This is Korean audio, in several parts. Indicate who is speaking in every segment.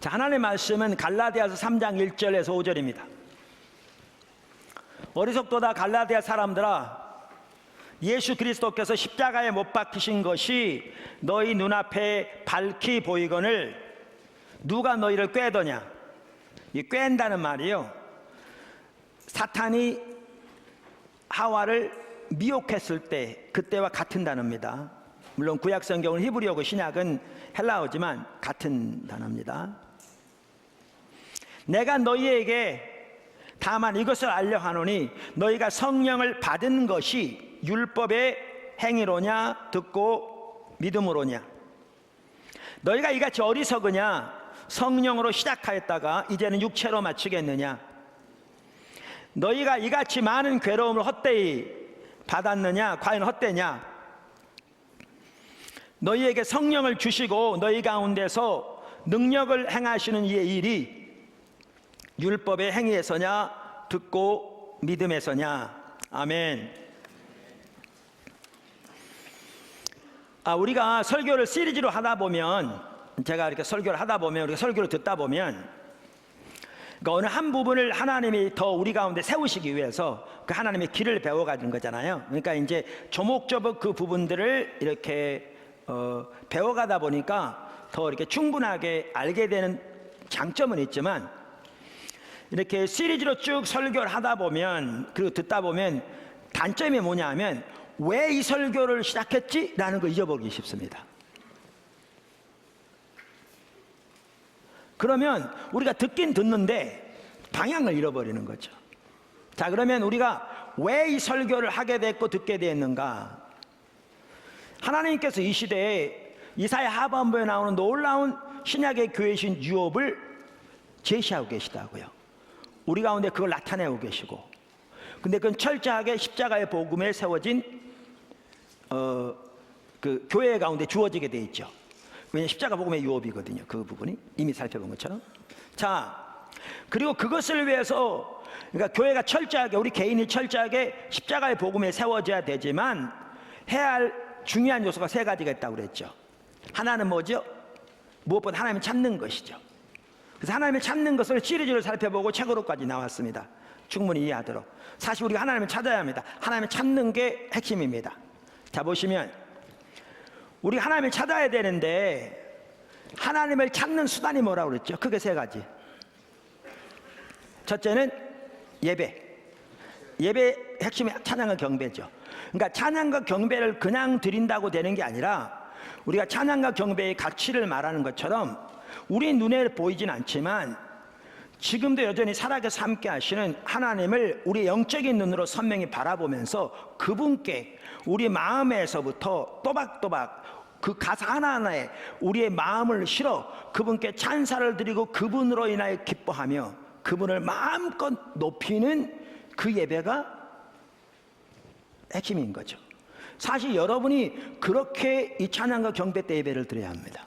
Speaker 1: 자, 하나님의 말씀은 갈라디아서 3장 1절에서 5절입니다. 어리석도다 갈라디아 사람들아, 예수 그리스도께서 십자가에 못 박히신 것이 너희 눈앞에 밝히 보이거늘 누가 너희를 꾀더냐. 이 꾀는다는 말이요, 사탄이 하와를 미혹했을 때 그때와 같은 단어입니다. 물론 구약 성경은 히브리어고 신약은 헬라어지만 같은 단어입니다. 내가 너희에게 다만 이것을 알려 하노니 너희가 성령을 받은 것이 율법의 행위로냐 듣고 믿음으로냐. 너희가 이같이 어리석으냐. 성령으로 시작하였다가 이제는 육체로 마치겠느냐. 너희가 이같이 많은 괴로움을 헛되이 받았느냐. 과연 헛되냐. 너희에게 성령을 주시고 너희 가운데서 능력을 행하시는 이의 일이 율법의 행위에서냐 듣고 믿음에서냐. 아멘. 우리가 설교를 시리즈로 하다 보면, 제가 이렇게 설교를 하다 보면, 우리가 설교를 듣다 보면 어느 한 부분을 하나님이 더 우리 가운데 세우시기 위해서 그 하나님의 길을 배워가는 거잖아요. 그러니까 이제 조목조목 그 부분들을 이렇게 배워가다 보니까 더 이렇게 충분하게 알게 되는 장점은 있지만, 이렇게 시리즈로 쭉 설교를 하다 보면, 그리고 듣다 보면 단점이 뭐냐 하면 왜 이 설교를 시작했지? 라는 걸 잊어버리기 쉽습니다. 그러면 우리가 듣긴 듣는데 방향을 잃어버리는 거죠. 자, 그러면 우리가 왜 이 설교를 하게 됐고 듣게 됐는가? 하나님께서 이 시대에 이사야 하반부에 나오는 놀라운 신약의 교회신 유업을 제시하고 계시다고요. 우리 가운데 그걸 나타내고 계시고, 근데 그건 철저하게 십자가의 복음에 세워진 그 교회 가운데 주어지게 돼 있죠. 왜냐하면 십자가 복음의 유업이거든요. 그 부분이 이미 살펴본 것처럼. 자, 그리고 그것을 위해서, 그러니까 교회가 철저하게, 우리 개인이 철저하게 십자가의 복음에 세워져야 되지만 해야 할 중요한 요소가 세 가지가 있다고 그랬죠. 하나는 뭐죠? 무엇보다 하나님을 찾는 것이죠. 그래서 하나님을 찾는 것을 시리즈를 살펴보고 책으로까지 나왔습니다. 충분히 이해하도록. 사실 우리가 하나님을 찾아야 합니다. 하나님을 찾는 게 핵심입니다. 자, 보시면 우리가 하나님을 찾아야 되는데 하나님을 찾는 수단이 뭐라고 그랬죠? 크게 세 가지. 첫째는 예배. 예배 핵심이 찬양과 경배죠. 그러니까 찬양과 경배를 그냥 드린다고 되는 게 아니라, 우리가 찬양과 경배의 가치를 말하는 것처럼 우리 눈에 보이진 않지만 지금도 여전히 살아계셔 함께 하시는 하나님을 우리 영적인 눈으로 선명히 바라보면서 그분께 우리 마음에서부터 또박또박 그 가사 하나하나에 우리의 마음을 실어 그분께 찬사를 드리고 그분으로 인하여 기뻐하며 그분을 마음껏 높이는 그 예배가 핵심인 거죠. 사실 여러분이 그렇게 이 찬양과 경배 때 예배를 드려야 합니다.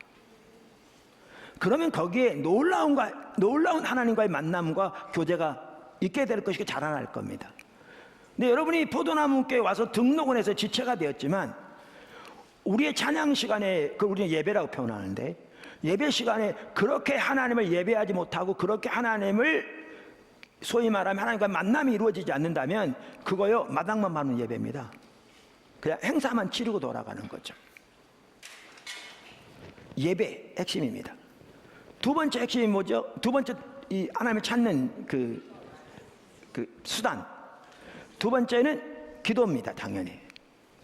Speaker 1: 그러면 거기에 놀라운 하나님과의 만남과 교제가 있게 될 것이고 자라날 겁니다. 근데 여러분이 포도나무께 와서 등록은 해서 지체가 되었지만 우리의 찬양 시간에, 우리는 예배라고 표현하는데, 예배 시간에 그렇게 하나님을 예배하지 못하고 그렇게 하나님을 소위 말하면 하나님과 만남이 이루어지지 않는다면 그거요, 마당만 받는 예배입니다. 그냥 행사만 치르고 돌아가는 거죠. 예배 핵심입니다. 두 번째 핵심이 뭐죠? 두 번째, 이 하나님을 찾는 그 수단. 두 번째는 기도입니다. 당연히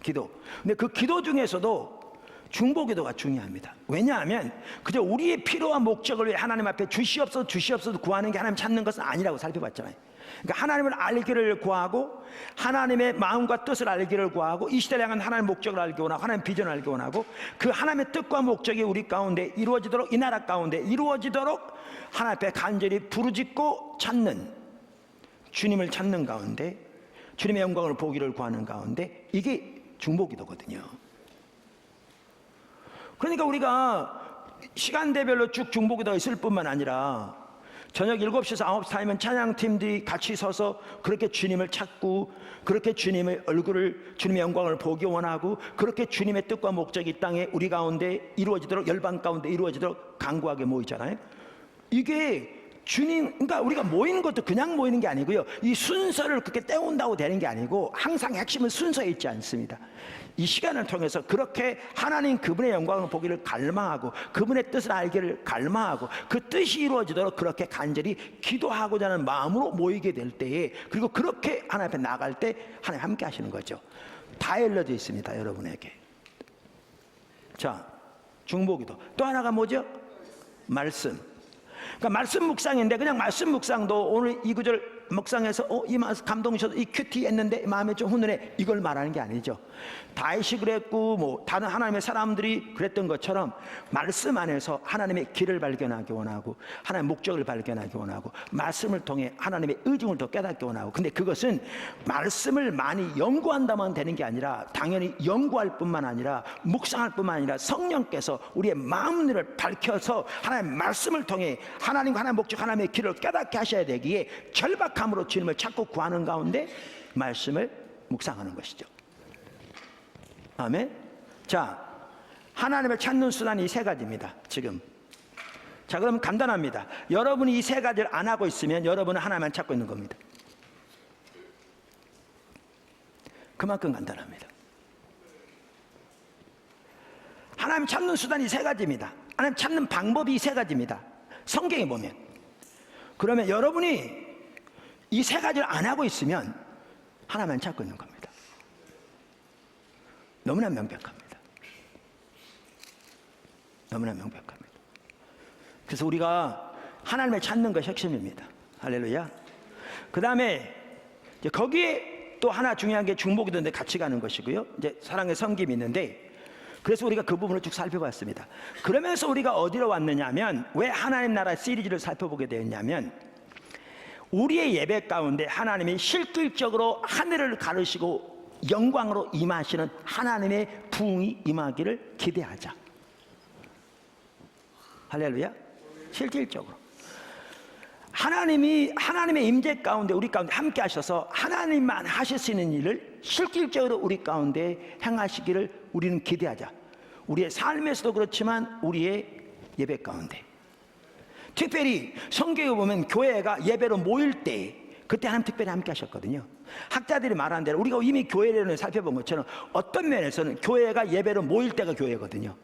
Speaker 1: 기도. 근데 그 기도 중에서도 중보기도가 중요합니다. 왜냐하면 그저 우리의 필요와 목적을 위해 하나님 앞에 주시옵소서 구하는 게 하나님 찾는 것은 아니라고 살펴봤잖아요. 그러니까 하나님을 알기를 구하고 하나님의 마음과 뜻을 알기를 구하고 이 시대를 향한 하나님의 목적을 알기 원하고 하나님의 비전을 알기 원하고 그 하나님의 뜻과 목적이 우리 가운데 이루어지도록, 이 나라 가운데 이루어지도록 하나님 앞에 간절히 부르짖고 찾는, 주님을 찾는 가운데, 주님의 영광을 보기를 구하는 가운데, 이게 중보기도거든요. 그러니까 우리가 시간대별로 쭉 중보기도가 있을 뿐만 아니라 저녁 7시에서 9시 사이면 찬양팀들이 같이 서서 그렇게 주님을 찾고, 그렇게 주님의 얼굴을, 주님의 영광을 보기 원하고, 그렇게 주님의 뜻과 목적이 이 땅에 우리 가운데 이루어지도록, 열방 가운데 이루어지도록 간구하게 모이잖아요. 이게 주님, 그러니까 우리가 모이는 것도 그냥 모이는 게 아니고요. 이 순서를 그렇게 떼온다고 되는 게 아니고 항상 핵심은 순서에 있지 않습니다. 이 시간을 통해서 그렇게 하나님 그분의 영광을 보기를 갈망하고 그분의 뜻을 알기를 갈망하고 그 뜻이 이루어지도록 그렇게 간절히 기도하고자 하는 마음으로 모이게 될 때에, 그리고 그렇게 하나님 앞에 나갈 때 하나님 함께 하시는 거죠. 다 알려져 있습니다, 여러분에게. 자, 중보기도. 또 하나가 뭐죠? 말씀. 그러니까 말씀 묵상인데, 그냥 말씀 묵상도 오늘 이 구절 묵상해서 이 말씀 감동이셔서 이 큐티 했는데 마음에 좀 훈훈해, 이걸 말하는 게 아니죠. 다윗이 그랬고 뭐 다른 하나님의 사람들이 그랬던 것처럼 말씀 안에서 하나님의 길을 발견하기 원하고 하나님의 목적을 발견하기 원하고 말씀을 통해 하나님의 의중을 더 깨닫기 원하고, 근데 그것은 말씀을 많이 연구한다만 되는 게 아니라, 당연히 연구할 뿐만 아니라 묵상할 뿐만 아니라 성령께서 우리의 마음을 밝혀서 하나님의 말씀을 통해 하나님과 하나님의 목적, 하나님의 길을 깨닫게 하셔야 되기에 절박함으로 주님을 찾고 구하는 가운데 말씀을 묵상하는 것이죠. 아멘. 자, 하나님을 찾는 수단이 이 세 가지입니다, 지금. 자, 그럼 간단합니다. 여러분이 이 세 가지를 안 하고 있으면 여러분은 하나님만 찾고 있는 겁니다. 그만큼 간단합니다. 하나님 찾는 수단이 세 가지입니다. 하나님 찾는 방법이 이 세 가지입니다, 성경에 보면. 그러면 여러분이 이 세 가지를 안 하고 있으면 하나님만 찾고 있는 겁니다. 너무나 명백합니다. 너무나 명백합니다. 그래서 우리가 하나님을 찾는 것이 핵심입니다. 할렐루야. 그 다음에 거기에 또 하나 중요한 게 중보기도인데 같이 가는 것이고요. 이제 사랑의 섬김이 있는데, 그래서 우리가 그 부분을 쭉 살펴봤습니다. 그러면서 우리가 어디로 왔느냐면, 왜 하나님 나라 시리즈를 살펴보게 되었냐면, 우리의 예배 가운데 하나님이 실질적으로 하늘을 가르시고 영광으로 임하시는 하나님의 부흥이 임하기를 기대하자. 할렐루야. 실질적으로 하나님의 임재 가운데 우리 가운데 함께 하셔서 하나님만 하실 수 있는 일을 실질적으로 우리 가운데 행하시기를 우리는 기대하자. 우리의 삶에서도 그렇지만 우리의 예배 가운데, 특별히 성경에 보면 교회가 예배로 모일 때 그때 하나님 특별히 함께 하셨거든요. 학자들이 말하는 대로 우리가 이미 교회를 살펴본 것처럼 어떤 면에서는 교회가 예배로 모일 때가 교회거든요.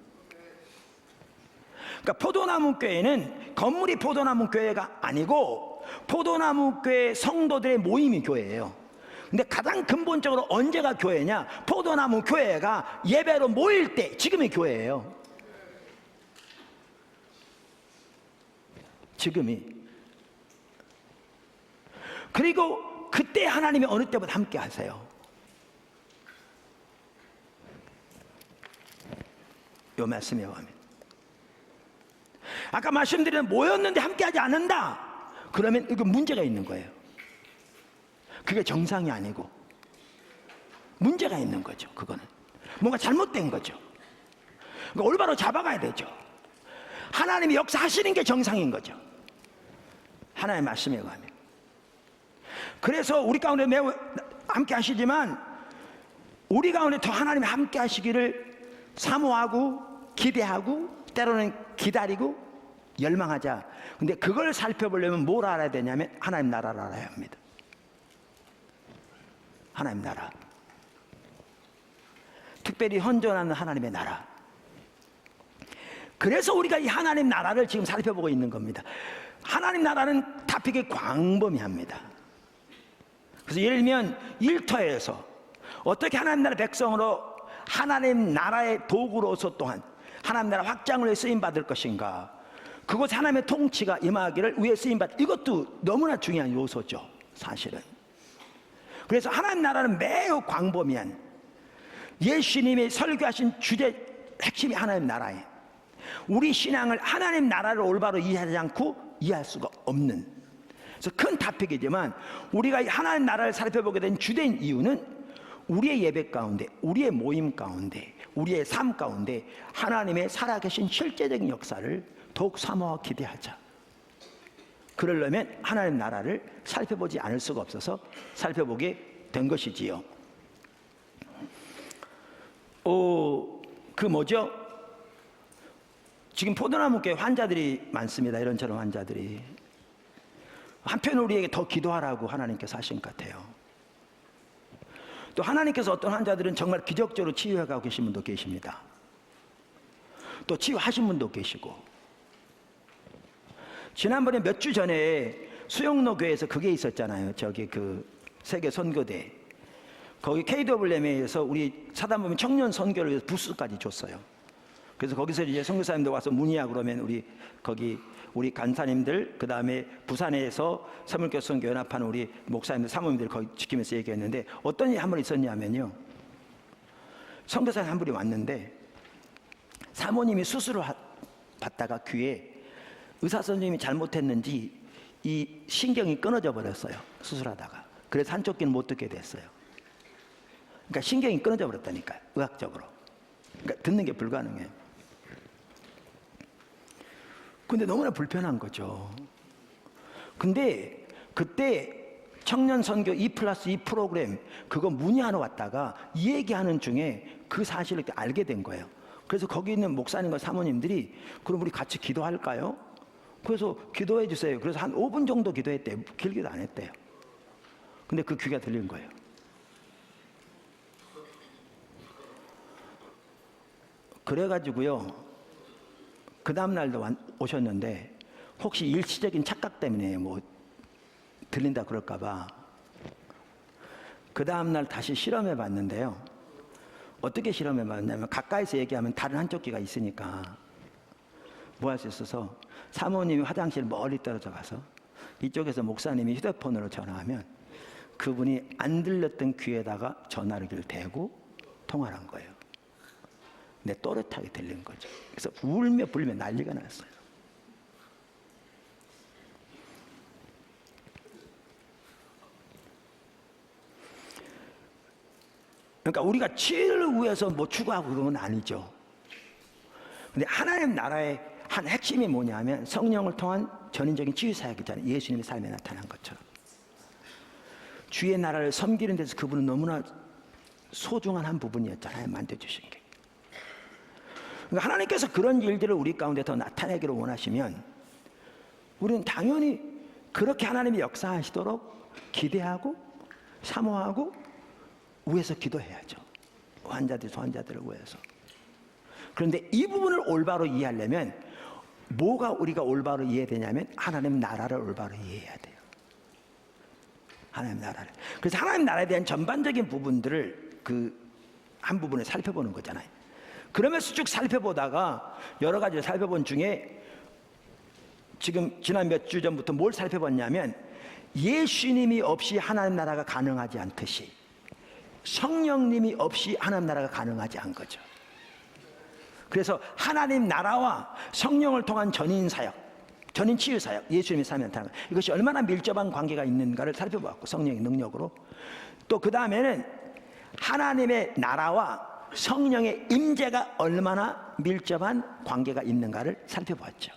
Speaker 1: 그러니까 포도나무 교회는 건물이 포도나무 교회가 아니고 포도나무 교회 성도들의 모임이 교회예요. 근데 가장 근본적으로 언제가 교회냐? 포도나무 교회가 예배로 모일 때, 지금이 교회예요. 지금이. 그리고 그때 하나님이 어느 때보다 함께 하세요. 요 말씀에 의하면, 아까 말씀드린 모였는데 함께 하지 않는다, 그러면 이거 문제가 있는 거예요. 그게 정상이 아니고 문제가 있는 거죠. 그거는 뭔가 잘못된 거죠. 그러니까 올바로 잡아가야 되죠. 하나님이 역사하시는 게 정상인 거죠, 하나님의 말씀에 의하면. 그래서 우리 가운데 매우 함께 하시지만 우리 가운데 더 하나님이 함께 하시기를 사모하고 기대하고 때로는 기다리고 열망하자. 근데 그걸 살펴보려면 뭘 알아야 되냐면 하나님 나라를 알아야 합니다. 하나님 나라, 특별히 헌존하는 하나님의 나라. 그래서 우리가 이 하나님 나라를 지금 살펴보고 있는 겁니다. 하나님 나라는 토픽이 광범위합니다. 그래서 예를 들면 일터에서 어떻게 하나님 나라 백성으로 하나님 나라의 도구로서 또한 하나님 나라 확장을 위해 쓰임받을 것인가, 그곳 하나님의 통치가 임하기를 위해 쓰임받을, 이것도 너무나 중요한 요소죠, 사실은. 그래서 하나님 나라는 매우 광범위한, 예수님이 설교하신 주제 핵심이 하나님 나라예요. 우리 신앙을 하나님 나라를 올바로 이해하지 않고 이해할 수가 없는, 그래서 큰 토픽이지만 우리가 하나님 나라를 살펴보게 된 주된 이유는 우리의 예배 가운데, 우리의 모임 가운데, 우리의 삶 가운데 하나님의 살아계신 실제적인 역사를 더욱 사모하고 기대하자. 그러려면 하나님 나라를 살펴보지 않을 수가 없어서 살펴보게 된 것이지요. 그 뭐죠? 지금 포도나무교회 환자들이 많습니다. 이런저런 환자들이. 한편 우리에게 더 기도하라고 하나님께서 하신 것 같아요. 또 하나님께서 어떤 환자들은 정말 기적적으로 치유해가고 계신 분도 계십니다. 또 치유하신 분도 계시고. 지난번에 몇 주 전에 수영로 교회에서 그게 있었잖아요. 저기 그 세계 선교대. 거기 KWM에서 우리 사단법인 청년 선교를 위해서 부스까지 줬어요. 그래서 거기서 이제 선교사님들 와서 문의하고 그러면 우리 간사님들, 그 다음에 부산에서 서물교 선교 연합하는 우리 목사님들, 사모님들 거기 지키면서 얘기했는데 어떤 일이 한 번 있었냐면요. 선교사님 한 분이 왔는데 사모님이 수술을 받다가 귀에 의사 선생님이 잘못했는지 이 신경이 끊어져 버렸어요. 수술하다가. 그래서 한쪽 귀는 못 듣게 됐어요. 그러니까 신경이 끊어져 버렸다니까요. 의학적으로. 그러니까 듣는 게 불가능해요. 근데 너무나 불편한 거죠. 근데 그때 청년 선교 2+2 프로그램 그거 문의하러 왔다가 이 얘기하는 중에 그 사실을 알게 된 거예요. 그래서 거기 있는 목사님과 사모님들이 그럼 우리 같이 기도할까요? 그래서 기도해 주세요. 그래서 한 5분 정도 기도했대요. 길게도 안 했대요. 근데 그 귀가 들린 거예요. 그래가지고요. 그 다음날도 오셨는데 혹시 일시적인 착각 때문에 뭐 들린다 그럴까봐 그 다음날 다시 실험해 봤는데요. 어떻게 실험해 봤냐면 가까이서 얘기하면 다른 한쪽 귀가 있으니까 뭐 할 수 있어서 사모님이 화장실 멀리 떨어져 가서 이쪽에서 목사님이 휴대폰으로 전화하면 그분이 안 들렸던 귀에다가 전화기를 대고 통화를 한 거예요. 근데 또렷하게 들린 거죠. 그래서 울며 불며 난리가 났어요. 그러니까 우리가 치유를 위해서 뭐 추구하고 그런 건 아니죠. 근데 하나님 나라의 한 핵심이 뭐냐면 성령을 통한 전인적인 치유 사역이잖아요. 예수님의 삶에 나타난 것처럼. 주의 나라를 섬기는 데서 그분은 너무나 소중한 한 부분이었잖아요. 만들어주신 게. 그러니까 하나님께서 그런 일들을 우리 가운데 더 나타내기를 원하시면 우리는 당연히 그렇게 하나님이 역사하시도록 기대하고 사모하고 위해서 기도해야죠. 환자들을 위해서. 그런데 이 부분을 올바로 이해하려면 뭐가 우리가 올바로 이해되냐면 하나님 나라를 올바로 이해해야 돼요. 하나님 나라를. 그래서 하나님 나라에 대한 전반적인 부분들을 한 부분을 살펴보는 거잖아요. 그러면서 쭉 살펴보다가 여러 가지를 살펴본 중에 지금 지난 몇 주 전부터 뭘 살펴봤냐면 예수님이 없이 하나님 나라가 가능하지 않듯이 성령님이 없이 하나님 나라가 가능하지 않은 거죠. 그래서 하나님 나라와 성령을 통한 전인 사역, 전인 치유 사역, 예수님의 삶에 나타나는 이것이 얼마나 밀접한 관계가 있는가를 살펴보았고 성령의 능력으로 또 그 다음에는 하나님의 나라와 성령의 임재가 얼마나 밀접한 관계가 있는가를 살펴보았죠.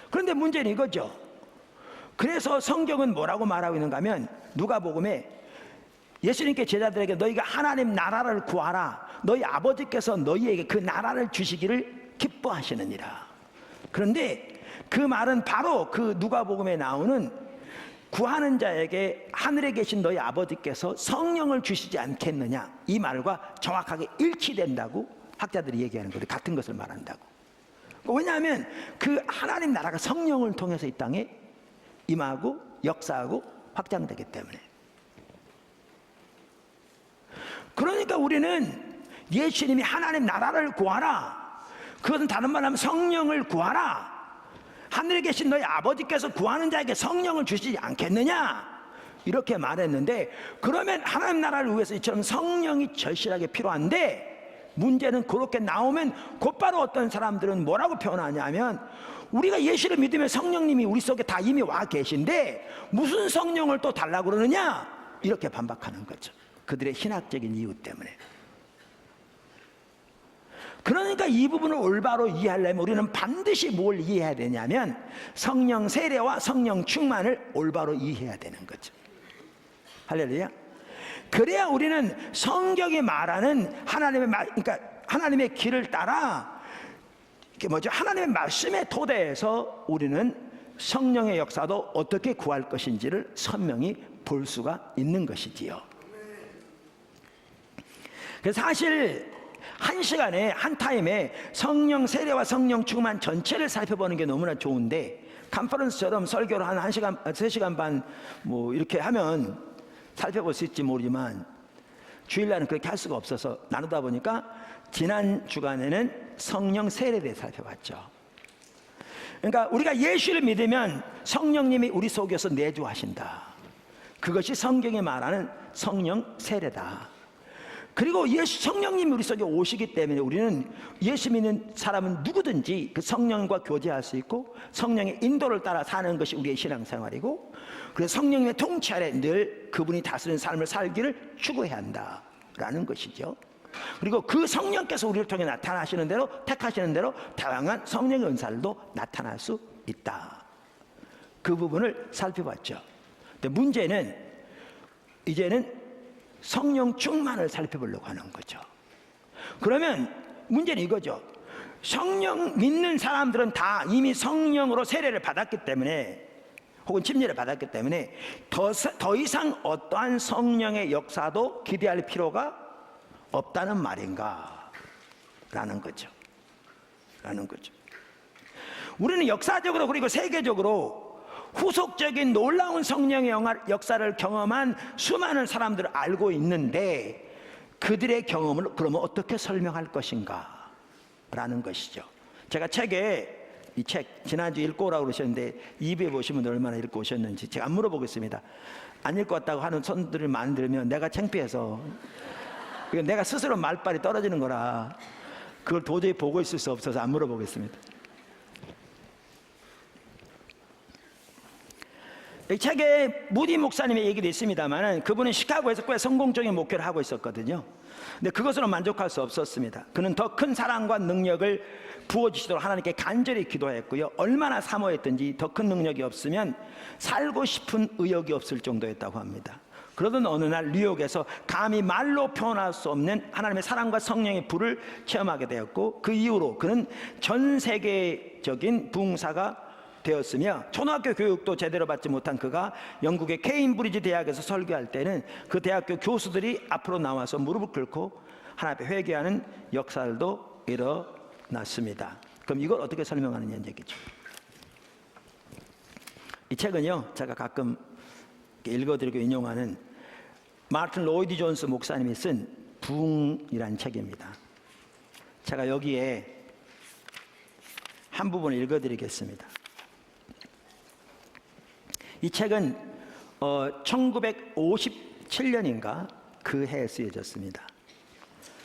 Speaker 1: 그런데 문제는 이거죠. 그래서 성경은 뭐라고 말하고 있는가 하면 누가복음에 예수님께 제자들에게 너희가 하나님 나라를 구하라. 너희 아버지께서 너희에게 그 나라를 주시기를 기뻐하시느니라. 그런데 그 말은 바로 그 누가복음에 나오는 구하는 자에게 하늘에 계신 너희 아버지께서 성령을 주시지 않겠느냐 이 말과 정확하게 일치된다고 학자들이 얘기하는 거예요. 같은 것을 말한다고. 왜냐하면 그 하나님 나라가 성령을 통해서 이 땅에 임하고 역사하고 확장되기 때문에. 그러니까 우리는 예수님이 하나님 나라를 구하라. 그것은 다른 말로 하면 성령을 구하라. 하늘에 계신 너희 아버지께서 구하는 자에게 성령을 주시지 않겠느냐 이렇게 말했는데 그러면 하나님 나라를 위해서 이처럼 성령이 절실하게 필요한데 문제는 그렇게 나오면 곧바로 어떤 사람들은 뭐라고 표현하냐면 우리가 예수를 믿으면 성령님이 우리 속에 다 이미 와 계신데 무슨 성령을 또 달라고 그러느냐 이렇게 반박하는 거죠. 그들의 신학적인 이유 때문에. 그러니까 이 부분을 올바로 이해하려면 우리는 반드시 뭘 이해해야 되냐면 성령 세례와 성령 충만을 올바로 이해해야 되는 거죠. 할렐루야. 그래야 우리는 성경이 말하는 하나님의 길을 따라 하나님의 말씀의 토대에서 우리는 성령의 역사도 어떻게 구할 것인지를 선명히 볼 수가 있는 것이지요. 그래서 사실 한 시간에 한 타임에 성령 세례와 성령 충만 전체를 살펴보는 게 너무나 좋은데, 컨퍼런스처럼 설교를 한 1시간, 3시간 반 이렇게 하면 살펴볼 수 있을지 모르지만 주일날은 그렇게 할 수가 없어서 나누다 보니까 지난 주간에는 성령 세례에 대해 살펴봤죠. 그러니까 우리가 예수를 믿으면 성령님이 우리 속에서 내주하신다. 그것이 성경이 말하는 성령 세례다. 그리고 성령님이 우리 속에 오시기 때문에 우리는 예수 믿는 사람은 누구든지 그 성령과 교제할 수 있고 성령의 인도를 따라 사는 것이 우리의 신앙생활이고, 그래서 성령님의 통치 아래 늘 그분이 다스리는 삶을 살기를 추구해야 한다라는 것이죠. 그리고 그 성령께서 우리를 통해 나타나시는 대로, 택하시는 대로 다양한 성령의 은사들도 나타날 수 있다. 그 부분을 살펴봤죠. 근데 문제는 이제는 성령 충만을 살펴보려고 하는 거죠. 그러면 문제는 이거죠. 성령 믿는 사람들은 다 이미 성령으로 세례를 받았기 때문에, 혹은 침례를 받았기 때문에 더 이상 어떠한 성령의 역사도 기대할 필요가 없다는 말인가? 라는 거죠. 우리는 역사적으로 그리고 세계적으로 후속적인 놀라운 성령의 역사를 경험한 수많은 사람들을 알고 있는데, 그들의 경험을 그러면 어떻게 설명할 것인가? 라는 것이죠. 제가 이 책 지난주 읽고 오라고 그러셨는데 2부에 보시면 얼마나 읽고 오셨는지 제가 안 물어보겠습니다. 안 읽고 왔다고 하는 손들을 많이 들으면 내가 창피해서, 내가 스스로 말빨이 떨어지는 거라 그걸 도저히 보고 있을 수 없어서 안 물어보겠습니다. 이 책에 무디 목사님의 얘기도 있습니다만, 그분은 시카고에서 꽤 성공적인 목회를 하고 있었거든요. 근데 그것으로 만족할 수 없었습니다. 그는 더 큰 사랑과 능력을 부어주시도록 하나님께 간절히 기도했고요. 얼마나 사모했든지 더 큰 능력이 없으면 살고 싶은 의욕이 없을 정도였다고 합니다. 그러던 어느 날 뉴욕에서 감히 말로 표현할 수 없는 하나님의 사랑과 성령의 불을 체험하게 되었고, 그 이후로 그는 전 세계적인 부흥사가 되었으며, 초등학교 교육도 제대로 받지 못한 그가 영국의 케임브리지 대학에서 설교할 때는 그 대학교 교수들이 앞으로 나와서 무릎을 꿇고 하나님 앞에 회개하는 역사들도 일어났습니다. 그럼 이걸 어떻게 설명하느냐는 얘기죠. 이 책은요, 제가 가끔 읽어드리고 인용하는 마틴 로이드 존스 목사님이 쓴 부흥이라는 책입니다. 제가 여기에 한 부분을 읽어드리겠습니다. 이 책은 1957년인가 그 해에 쓰여졌습니다.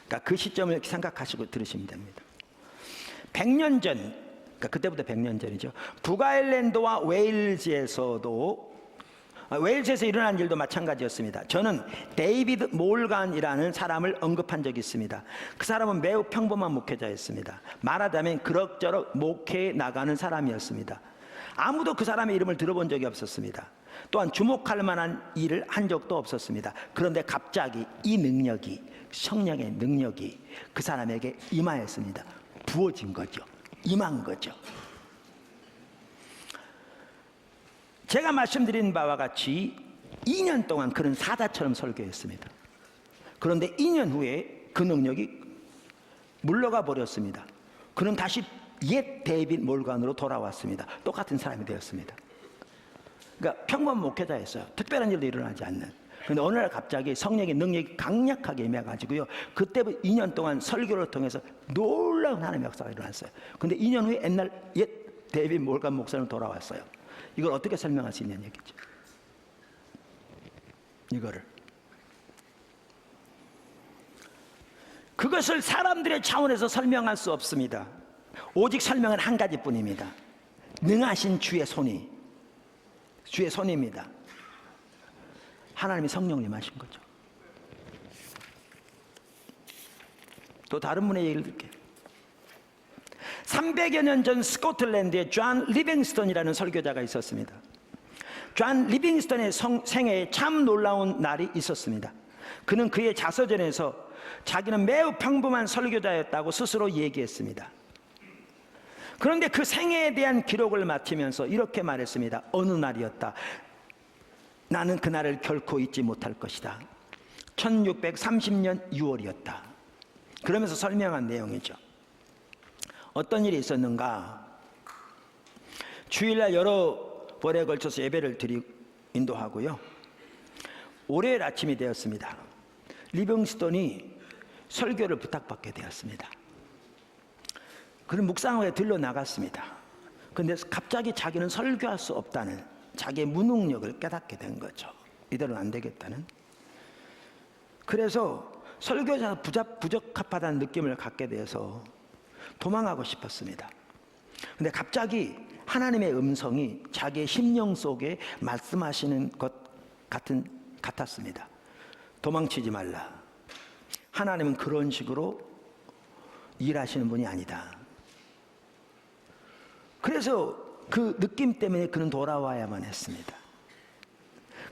Speaker 1: 그러니까 그 시점을 생각하시고 들으시면 됩니다. 100년 전, 그러니까 그때부터 100년 전이죠. 북아일랜드와 웨일즈에서 일어난 일도 마찬가지였습니다. 저는 데이비드 몰간이라는 사람을 언급한 적이 있습니다. 그 사람은 매우 평범한 목회자였습니다. 말하자면 그럭저럭 목회에 나가는 사람이었습니다. 아무도 그 사람의 이름을 들어본 적이 없었습니다. 또한 주목할 만한 일을 한 적도 없었습니다. 그런데 갑자기 이 능력이, 성령의 능력이 그 사람에게 임하였습니다. 부어진 거죠. 임한 거죠. 제가 말씀드린 바와 같이 2년 동안 그는 사자처럼 설교했습니다. 그런데 2년 후에 그 능력이 물러가 버렸습니다. 그는 다시 옛 데이빗 몰간으로 돌아왔습니다. 똑같은 사람이 되었습니다. 그러니까 평범한 목회자였어요. 특별한 일도 일어나지 않는. 그런데 어느 날 갑자기 성령의 능력이 강력하게 임해가지고요, 그때부터 2년 동안 설교를 통해서 놀라운 하나님의 역사가 일어났어요. 그런데 2년 후에 옛날 옛 데이빗 몰간 목사로 돌아왔어요. 이걸 어떻게 설명할 수 있냐는 얘기죠. 이거를. 그것을 사람들의 차원에서 설명할 수 없습니다. 오직 설명은 한 가지뿐입니다. 능하신 주의 손입니다. 하나님이 성령을 임하신 거죠. 또 다른 분의 얘기를 들게요. 300여 년 전 스코틀랜드에 존 리빙스턴이라는 설교자가 있었습니다. 존 리빙스턴의 생애에 참 놀라운 날이 있었습니다. 그는 그의 자서전에서 자기는 매우 평범한 설교자였다고 스스로 얘기했습니다. 그런데 그 생애에 대한 기록을 맡으면서 이렇게 말했습니다. 어느 날이었다. 나는 그날을 결코 잊지 못할 것이다. 1630년 6월이었다. 그러면서 설명한 내용이죠. 어떤 일이 있었는가? 주일날 여러 번에 걸쳐서 예배를 인도하고요. 월요일 아침이 되었습니다. 리빙스턴이 설교를 부탁받게 되었습니다. 그는 묵상회에 들러 나갔습니다. 그런데 갑자기 자기는 설교할 수 없다는 자기의 무능력을 깨닫게 된 거죠. 이대로는 안 되겠다는. 그래서 설교자 부적합하다는 느낌을 갖게 돼서 도망하고 싶었습니다. 그런데 갑자기 하나님의 음성이 자기의 심령 속에 말씀하시는 것 같았습니다. 도망치지 말라. 하나님은 그런 식으로 일하시는 분이 아니다. 그래서 그 느낌 때문에 그는 돌아와야만 했습니다.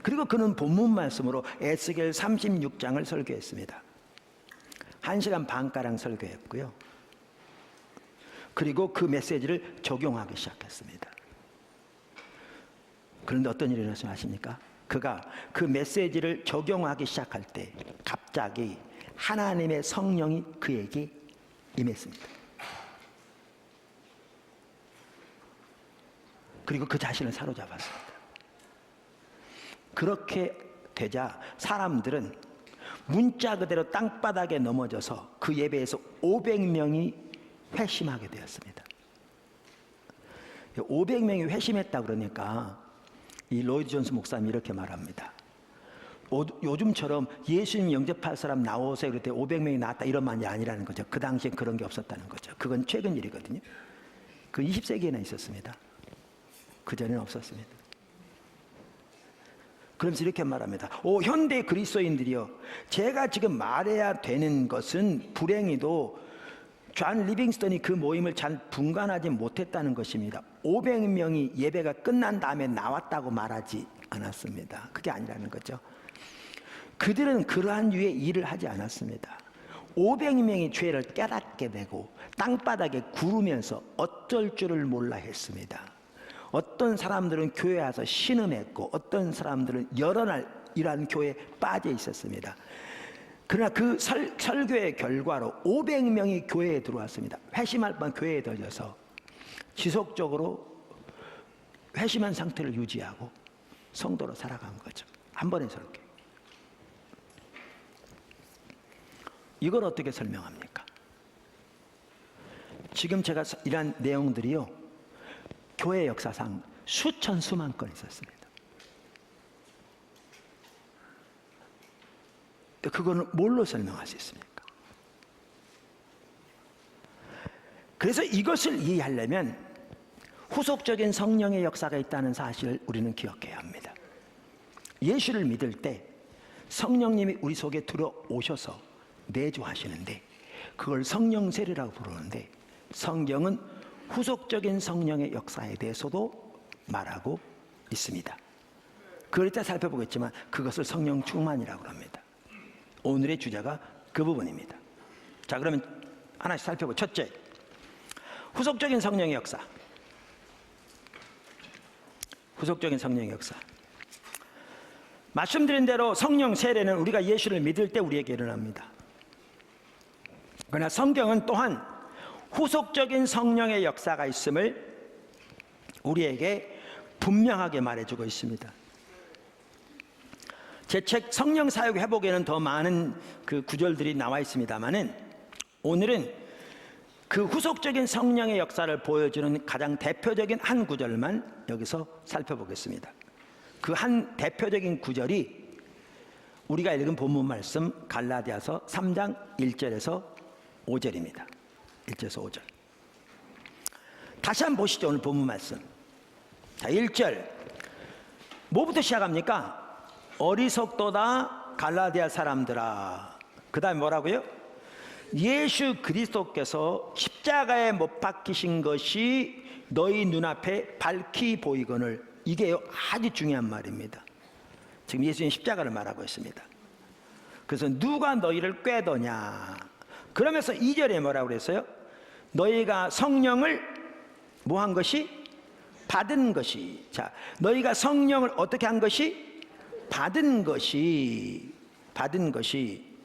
Speaker 1: 그리고 그는 본문 말씀으로 에스겔 36장을 설교했습니다. 1시간 반가량 설교했고요. 그리고 그 메시지를 적용하기 시작했습니다. 그런데 어떤 일이 일어났는지 아십니까? 그가 그 메시지를 적용하기 시작할 때 갑자기 하나님의 성령이 그에게 임했습니다. 그리고 그 자신을 사로잡았습니다. 그렇게 되자 사람들은 문자 그대로 땅바닥에 넘어져서 그 예배에서 500명이 회심하게 되었습니다. 500명이 회심했다 그러니까 이 로이드 존스 목사님이 이렇게 말합니다. 요즘처럼 예수님 영접할 사람 나오세요 그럴 때 500명이 나왔다 이런 말이 아니라는 거죠. 그 당시에 그런 게 없었다는 거죠. 그건 최근 일이거든요. 그 20세기에나 있었습니다. 그전에는 없었습니다. 그러면서 이렇게 말합니다. 현대 그리스도인들이요, 제가 지금 말해야 되는 것은 불행히도 존 리빙스턴이 그 모임을 잘 분간하지 못했다는 것입니다. 500명이 예배가 끝난 다음에 나왔다고 말하지 않았습니다. 그게 아니라는 거죠. 그들은 그러한 유의 일을 하지 않았습니다. 500명이 죄를 깨닫게 되고 땅바닥에 구르면서 어쩔 줄을 몰라 했습니다. 어떤 사람들은 교회에 와서 신음했고 어떤 사람들은 여러 날 이러한 교회에 빠져 있었습니다. 그러나 그 설교의 결과로 500명이 교회에 들어왔습니다. 회심할 뻔 교회에 들어서 지속적으로 회심한 상태를 유지하고 성도로 살아간 거죠. 한 번에 설교. 이걸 어떻게 설명합니까? 지금 제가 이런 내용들이요, 교회 역사상 수천 수만 건 있었습니다. 그거는 뭘로 설명할 수 있습니까? 그래서 이것을 이해하려면 후속적인 성령의 역사가 있다는 사실을 우리는 기억해야 합니다. 예수를 믿을 때 성령님이 우리 속에 들어오셔서 내주하시는데 그걸 성령 세례라고 부르는데, 성경은 후속적인 성령의 역사에 대해서도 말하고 있습니다. 그걸 이따 살펴보겠지만 그것을 성령 충만이라고 합니다. 오늘의 주제가 그 부분입니다. 자, 그러면 하나씩 살펴보죠. 첫째, 후속적인 성령의 역사. 후속적인 성령의 역사. 말씀드린 대로 성령 세례는 우리가 예수를 믿을 때 우리에게 일어납니다. 그러나 성경은 또한 후속적인 성령의 역사가 있음을 우리에게 분명하게 말해주고 있습니다. 제 책 성령 사역 회복에는 더 많은 그 구절들이 나와 있습니다만은 오늘은 그 후속적인 성령의 역사를 보여주는 가장 대표적인 한 구절만 여기서 살펴보겠습니다. 그 한 대표적인 구절이 우리가 읽은 본문 말씀 갈라디아서 3장 1절에서 5절입니다. 1절에서 5절. 다시 한번 보시죠. 오늘 본문 말씀. 자, 1절. 뭐부터 시작합니까? 어리석도다 갈라디아 사람들아. 그 다음에 뭐라고요? 예수 그리스도께서 십자가에 못 박히신 것이 너희 눈앞에 밝히 보이거늘. 이게 아주 중요한 말입니다. 지금 예수님 십자가를 말하고 있습니다. 그래서 누가 너희를 꾀더냐. 그러면서 2절에 뭐라고 그랬어요? 너희가 성령을 뭐 한 것이? 받은 것이. 자, 너희가 성령을 어떻게 한 것이? 받은 것이. 받은 것이.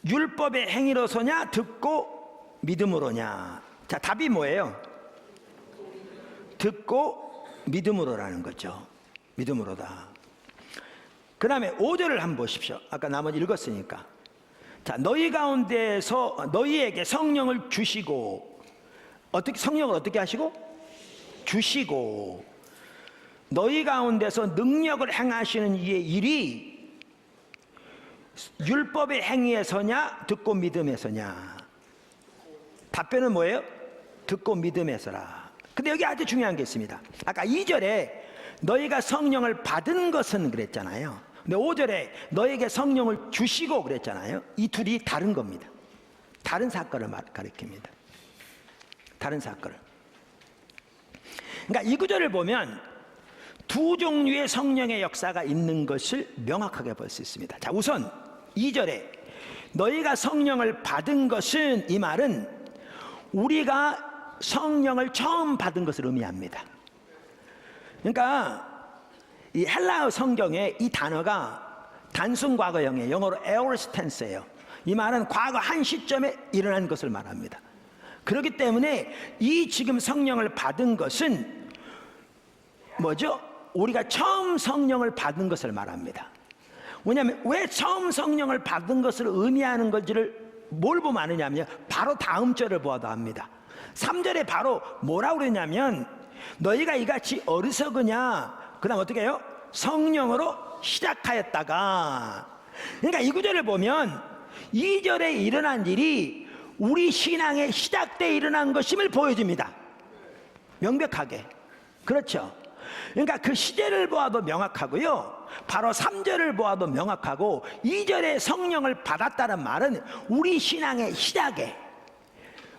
Speaker 1: 율법의 행위로서냐 듣고 믿음으로냐. 자, 답이 뭐예요? 듣고 믿음으로라는 거죠. 믿음으로다. 그 다음에 5절을 한번 보십시오. 아까 나머지 읽었으니까. 자, 너희 가운데서 너희에게 성령을 주시고, 어떻게, 성령을 어떻게 하시고? 주시고, 너희 가운데서 능력을 행하시는 이의 일이 율법의 행위에서냐 듣고 믿음에서냐. 답변은 뭐예요? 듣고 믿음에서라. 근데 여기 아주 중요한 게 있습니다. 아까 2절에 너희가 성령을 받은 것은 그랬잖아요. 근데 5절에 너에게 성령을 주시고 그랬잖아요. 이 둘이 다른 겁니다. 다른 사건을 가리킵니다. 다른 사건을. 그러니까 이 구절을 보면 두 종류의 성령의 역사가 있는 것을 명확하게 볼 수 있습니다. 자, 우선 2절에 너희가 성령을 받은 것은, 이 말은 우리가 성령을 처음 받은 것을 의미합니다. 그러니까 이 헬라어 성경에 이 단어가 단순 과거형이에요. 영어로 aorist tense예요. 이 말은 과거 한 시점에 일어난 것을 말합니다. 그렇기 때문에 이 지금 성령을 받은 것은 뭐죠? 우리가 처음 성령을 받은 것을 말합니다. 왜냐하면 왜 처음 성령을 받은 것을 의미하는 건지를 뭘 보면 아느냐면요, 바로 다음 절을 보아도 합니다. 3절에 바로 뭐라고 그랬냐면 너희가 이같이 어리석으냐, 그 다음 어떻게 해요? 성령으로 시작하였다가. 그러니까 이 구절을 보면 2절에 일어난 일이 우리 신앙의 시작 때 일어난 것임을 보여줍니다. 명백하게. 그렇죠. 그러니까 그 시제를 보아도 명확하고요, 바로 3절을 보아도 명확하고, 2절에 성령을 받았다는 말은 우리 신앙의 시작에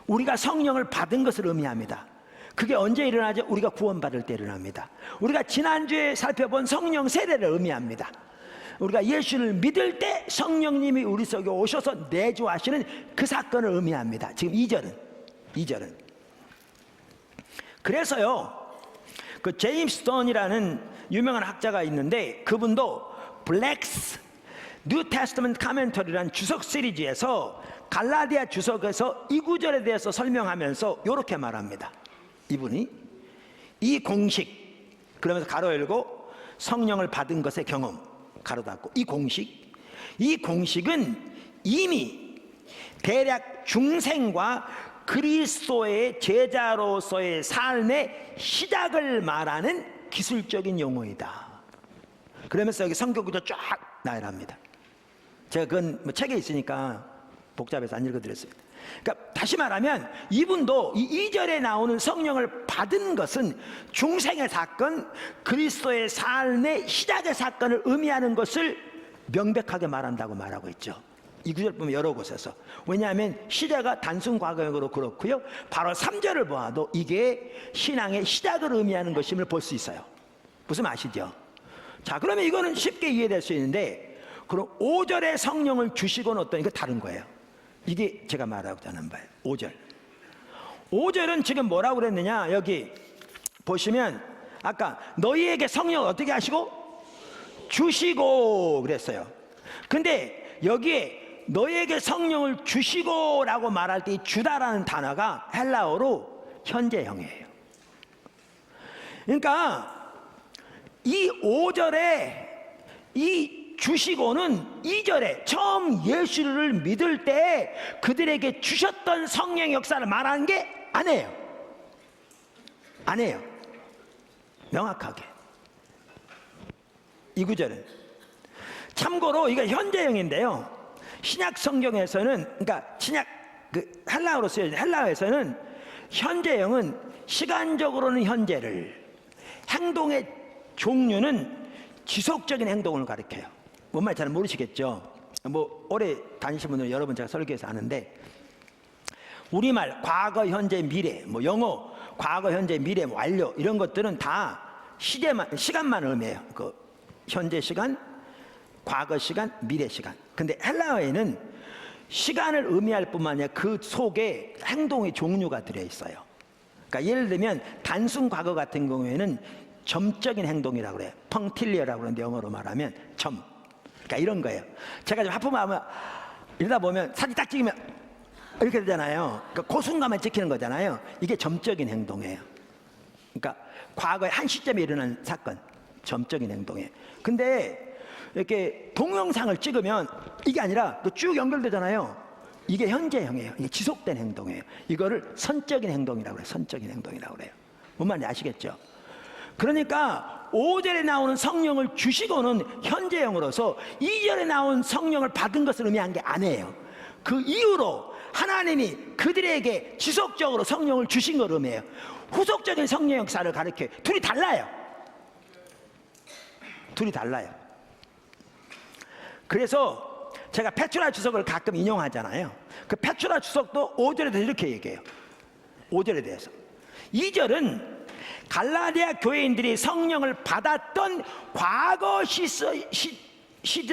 Speaker 1: 우리가 성령을 받은 것을 의미합니다. 그게 언제 일어나죠? 우리가 구원받을 때 일어납니다. 우리가 지난주에 살펴본 성령 세례를 의미합니다. 우리가 예수를 믿을 때 성령님이 우리 속에 오셔서 내주하시는 그 사건을 의미합니다. 지금 2절은. 그래서요, 그 제임스 스톤이라는 유명한 학자가 있는데, 그분도 블랙스 뉴 테스트먼트 카멘터리라는 주석 시리즈에서 갈라디아 주석에서 이 구절에 대해서 설명하면서 이렇게 말합니다. 이분이 이 공식, 그러면서 가로 열고 성령을 받은 것의 경험 가로 닫고, 이 공식은 이미 대략 중생과 그리스도의 제자로서의 삶의 시작을 말하는 기술적인 용어이다. 그러면서 여기 성경 구절 쫙 나열합니다. 제가 그건 뭐 책에 있으니까 복잡해서 안 읽어드렸습니다. 그러니까 다시 말하면 이분도 이 2절에 나오는 성령을 받은 것은 중생의 사건, 그리스도의 삶의 시작의 사건을 의미하는 것을 명백하게 말한다고 말하고 있죠. 이 구절 보면 여러 곳에서. 왜냐하면 시대가 단순 과거형으로 그렇고요, 바로 3절을 보아도 이게 신앙의 시작을 의미하는 것임을 볼 수 있어요. 무슨 아시죠? 자, 그러면 이거는 쉽게 이해될 수 있는데, 그럼 5절에 성령을 주시고는 어떤, 이거 다른 거예요. 이게 제가 말하고자 하는 바예요. 5절은 지금 뭐라고 그랬느냐, 여기 보시면 아까 너희에게 성령을 어떻게 하시고? 주시고 그랬어요. 근데 여기에 너희에게 성령을 주시고 라고 말할 때 이 주다라는 단어가 헬라어로 현재형이에요. 그러니까 이 5절에 이 주시고는 2절에 처음 예수를 믿을 때 그들에게 주셨던 성령의 역사를 말하는 게 아니에요. 명확하게 이 구절은. 참고로 이거 현재형인데요, 신약 성경에서는, 그러니까 신약 헬라어로 쓰여진 헬라어에서는 현재형은 시간적으로는 현재를, 행동의 종류는 지속적인 행동을 가리켜요. 뭔 말인지 잘 모르시겠죠? 뭐 오래 다니신 분들은 여러분 제가 설교해서 아는데, 우리말 과거, 현재, 미래, 뭐 영어 과거, 현재, 미래, 완료, 이런 것들은 다 시간만 의미해요. 그 현재 시간, 과거 시간, 미래 시간. 근데 헬라어에는 시간을 의미할 뿐만 아니라 그 속에 행동의 종류가 들어있어요. 그러니까 예를 들면 단순 과거 같은 경우에는 점적인 행동이라고 그래요. 펑틸리어라고 그러는데 영어로 말하면 점. 그러니까 이런 거예요. 제가 좀 하품하면 이러다 보면 사진 딱 찍으면 이렇게 되잖아요. 그러니까 그 순간만 찍히는 거잖아요. 이게 점적인 행동이에요. 그러니까 과거에 한 시점에 일어난 사건, 점적인 행동이에요. 근데 이렇게 동영상을 찍으면 이게 아니라 쭉 연결되잖아요. 이게 현재형이에요. 이게 지속된 행동이에요. 이거를 선적인 행동이라고 그래요. 선적인 행동이라고 그래요. 뭔 말인지 아시겠죠? 그러니까 5절에 나오는 성령을 주시고는 현재형으로서 2절에 나온 성령을 받은 것을 의미한 게 아니에요. 그 이후로 하나님이 그들에게 지속적으로 성령을 주신 걸 의미해요. 후속적인 성령 역사를 가리켜요. 둘이 달라요. 둘이 달라요. 그래서 제가 페투라 주석을 가끔 인용하잖아요. 그 페투라 주석도 5절에 대해서 이렇게 얘기해요. 5절에 대해서 2절은 갈라디아 교회인들이 성령을 받았던 과거